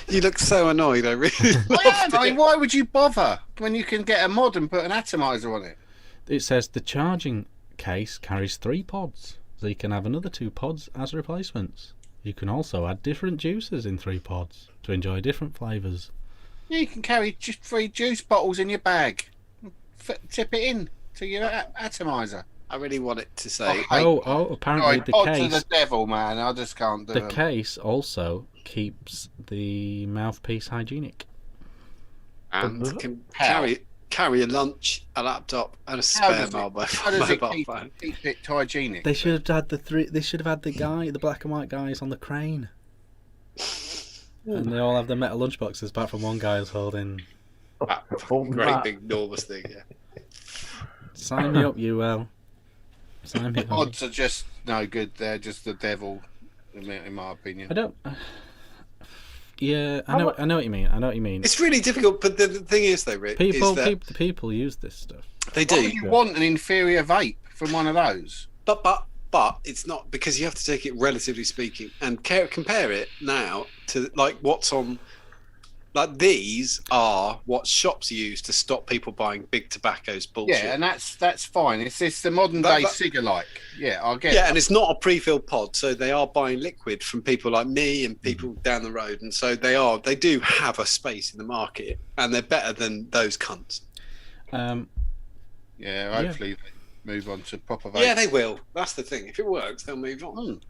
You look so annoyed. I really. I am. I mean, why would you bother when you can get a mod and put an atomizer on it? It says the charging case carries 3 pods, so you can have another 2 pods as replacements. You can also add different juices in 3 pods to enjoy different flavours. Yeah, you can carry just 3 juice bottles in your bag. Tip it in to your atomizer. I really want it to say. Apparently God, the pod to case the devil, man. I just can't do the it. case also keeps the mouthpiece hygienic. And can How? carry a lunch, a laptop, and a How spare does it- mobile How does it mobile keep phone. it hygienic? They should have had They should have had the black and white guys on the crane, and they all have the metal lunchboxes. Apart from one guy who's holding. That Oh, great Matt. big enormous thing. Yeah. Sign me up, UL. Sign me up. Pods are just no good. They're just the devil, in my opinion. I don't. Yeah, I know what you mean. I know what you mean. It's really difficult, but the thing is, though, Rick, People, is that people use this stuff. they Why do. would you want an inferior vape from one of those? But it's not, because you have to take it relatively speaking and compare it now to like what's on. Like these are what shops use to stop people buying big tobacco's bullshit. Yeah, and that's fine. It's the modern day cigar-like. Yeah, I get. Yeah, and it's not a pre-filled pod, so they are buying liquid from people like me and people down the road, and so they do have a space in the market, and they're better than those cunts. Yeah, hopefully they move on to proper vape. Yeah, they will. That's the thing. If it works, they'll move on.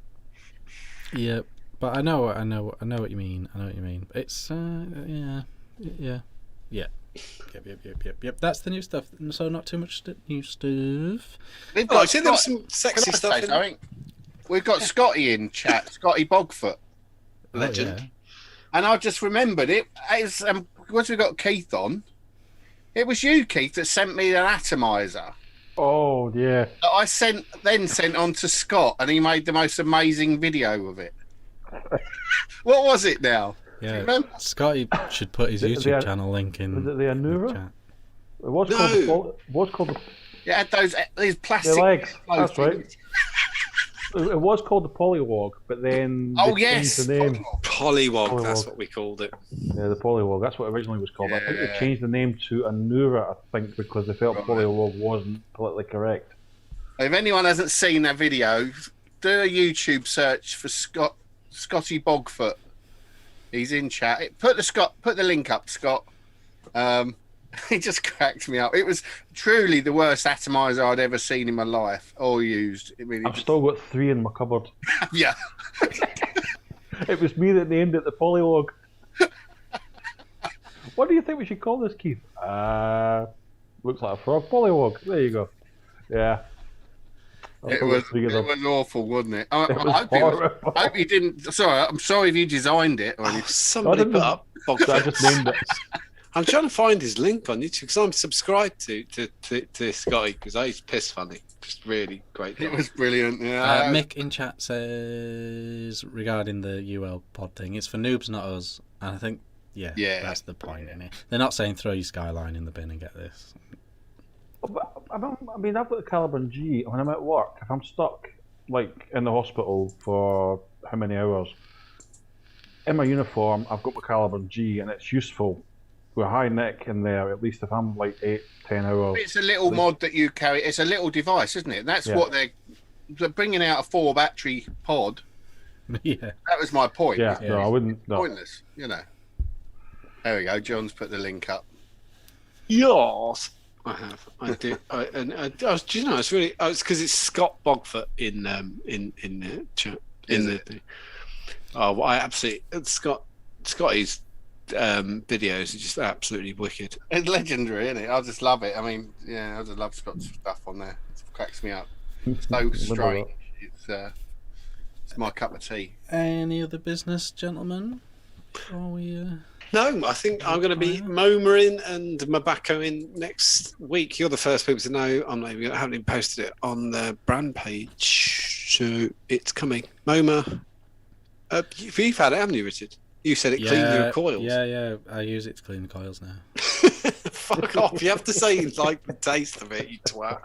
Yeah, but I know what you mean. I know what you mean. It's yeah. Yep. That's the new stuff. So not too much new stuff. We've Oh, I see there was Scott- some sexy Can I stuff say in something? We've got Scotty in chat, Scotty Bogfoot, Legend. Oh, yeah. and I just remembered it. It's, once we got Keith on, it was you, Keith, that sent me an atomizer Oh, yeah. that I sent on to Scott, and he made the most amazing video of it. What was it now? Yeah, Remember? Scotty should put his The- YouTube the- channel link in. Was it the Anura? chat. It was No. called the It had these the plastic legs. clothes That's right. It was called the Polywog, but then Oh they yes. changed the name. Polywog, that's Polywog. what we called it. Yeah, the Polywog. That's what it originally was called. I think they Yeah. changed the name to Anura, I think, because they felt Right. Polywog wasn't politically correct. If anyone hasn't seen that video, do a YouTube search for Scotty Bogfoot. He's in chat. Put the link up, Scott. He just cracked me up. It was truly the worst atomizer I'd ever seen in my life or used. I mean, I've still got 3 in my cupboard. yeah. It was me that named it the Polywog. What do you think we should call this, Keith? Looks like a frog. Pollywog. There you go. Yeah. It was awful, wasn't it? I hope you didn't. Sorry, I'm sorry if you designed it. Or anything. Somebody put up Bogfoot. I just named it. I'm trying to find his link on YouTube because I'm subscribed to Scotty because he's piss funny. Just really great. It was brilliant. Yeah. Mick in chat says regarding the UL pod thing, it's for noobs, not us. And I think, yeah. That's the point, isn't it? They're not saying throw your Skyline in the bin and get this. I mean, I've got a Caliburn G. When I'm at work, if I'm stuck, like, in the hospital for how many hours, in my uniform, I've got my Caliburn G, and it's useful with a high neck in there, at least if I'm, like, 8-10 hours. It's a little mod that you carry. It's a little device, isn't it? That's what they're bringing out a 4-battery pod. Yeah. That was my point. Yeah, no, I wouldn't. No. Pointless, you know. There we go. John's put the link up. Yes. I have. I do. Do you know? It's really. It's because it's Scott Bogfoot in the chat. I absolutely. Scotty's videos are just absolutely wicked. It's legendary, isn't it? I just love it. I mean, yeah, I just love Scott's stuff on there. It cracks me up. So strange. It's my cup of tea. Any other business, gentlemen? Before we. No, I think I'm going to be MoMA-ing and Mabacco-ing next week. You're the first people to know. I haven't even posted it on the brand page, so it's coming. MoMA. You've had it, haven't you, Richard? You said it cleaned your coils. Yeah. I use it to clean the coils now. Fuck off! You have to say you like the taste of it, you twat.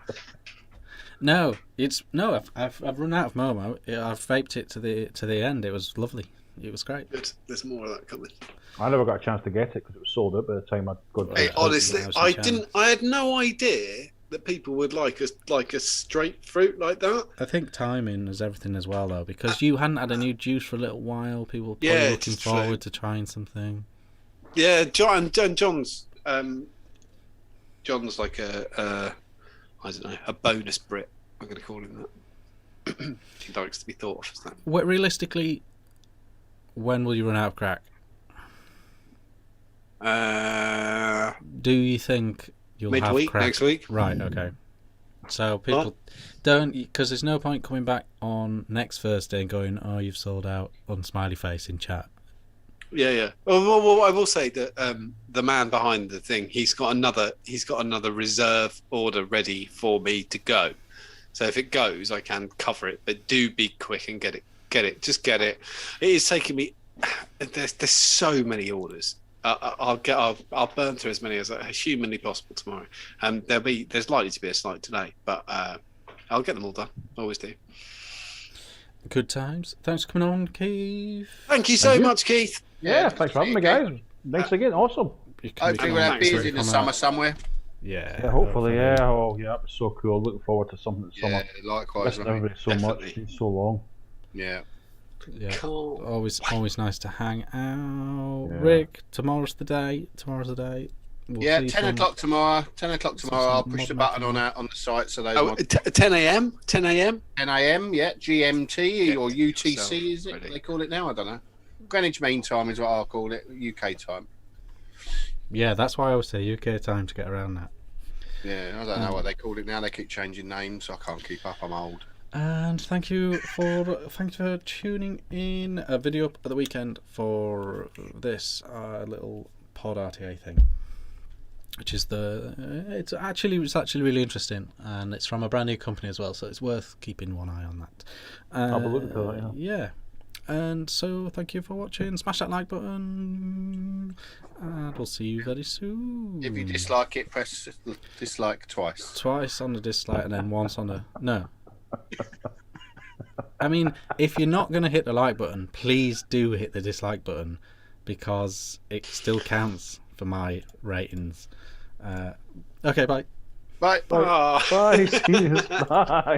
No, I've run out of MoMA. I've vaped it to the end. It was lovely. It was great. Good. There's more of that coming. I never got a chance to get it because it was sold out by the time I'd got it. Honestly, I didn't. I had no idea that people would like a straight fruit like that. I think timing is everything as well, though, because you hadn't had a new juice for a little while. People were probably looking forward to trying something. Yeah, John's like I don't know, a bonus Brit. I'm going to call him that. He likes to be thought of as that. What, realistically, when will you run out of crack? Do you think you'll midweek, have crack next week? Right. Okay. So people don't, because there's no point coming back on next Thursday and going, "Oh, you've sold out," on smiley face in chat. Yeah. Well, I will say that the man behind the thing, he's got another reserve order ready for me to go. So if it goes, I can cover it. But do be quick and get it. Just get it. It is taking me. There's so many orders. I'll burn through as many as humanly possible tomorrow. There's likely to be a slight delay, but I'll get them all done. Always do. Good times. Thanks for coming on, Keith. Thank you so much, Keith. Yeah, thanks for having me, guys. Thanks again. Awesome. Hopefully we'll have beers in the summer somewhere. Yeah, hopefully, yeah. Oh, yeah, that was so cool. Looking forward to something this summer. Likewise. Everybody so much. It's so long. Yeah. Cool. Always nice to hang out. Yeah. Rick, tomorrow's the day. We'll 10 o'clock tomorrow. 10 o'clock tomorrow. I'll push the button on the site so they. 10 a.m. 10 a.m. 10 a.m. Yeah, GMT or UTC is it? Ready. They call it now. I don't know. Greenwich Mean Time is what I'll call it. UK time. Yeah, that's why I always say UK time to get around that. Yeah, I don't know what they call it now. They keep changing names, so I can't keep up. I'm old. And thank you for tuning in. A video up at the weekend for this little pod RTA thing, which is it's actually really interesting, and it's from a brand new company as well, so it's worth keeping one eye on that. I'll be looking for that. Yeah. And so thank you for watching. Smash that like button, and we'll see you very soon. If you dislike it, press dislike twice. Twice on the dislike and then once on the no. I mean, if you're not going to hit the like button, please do hit the dislike button, because it still counts for my ratings. Okay, bye. Bye. Bye. Bye. Bye.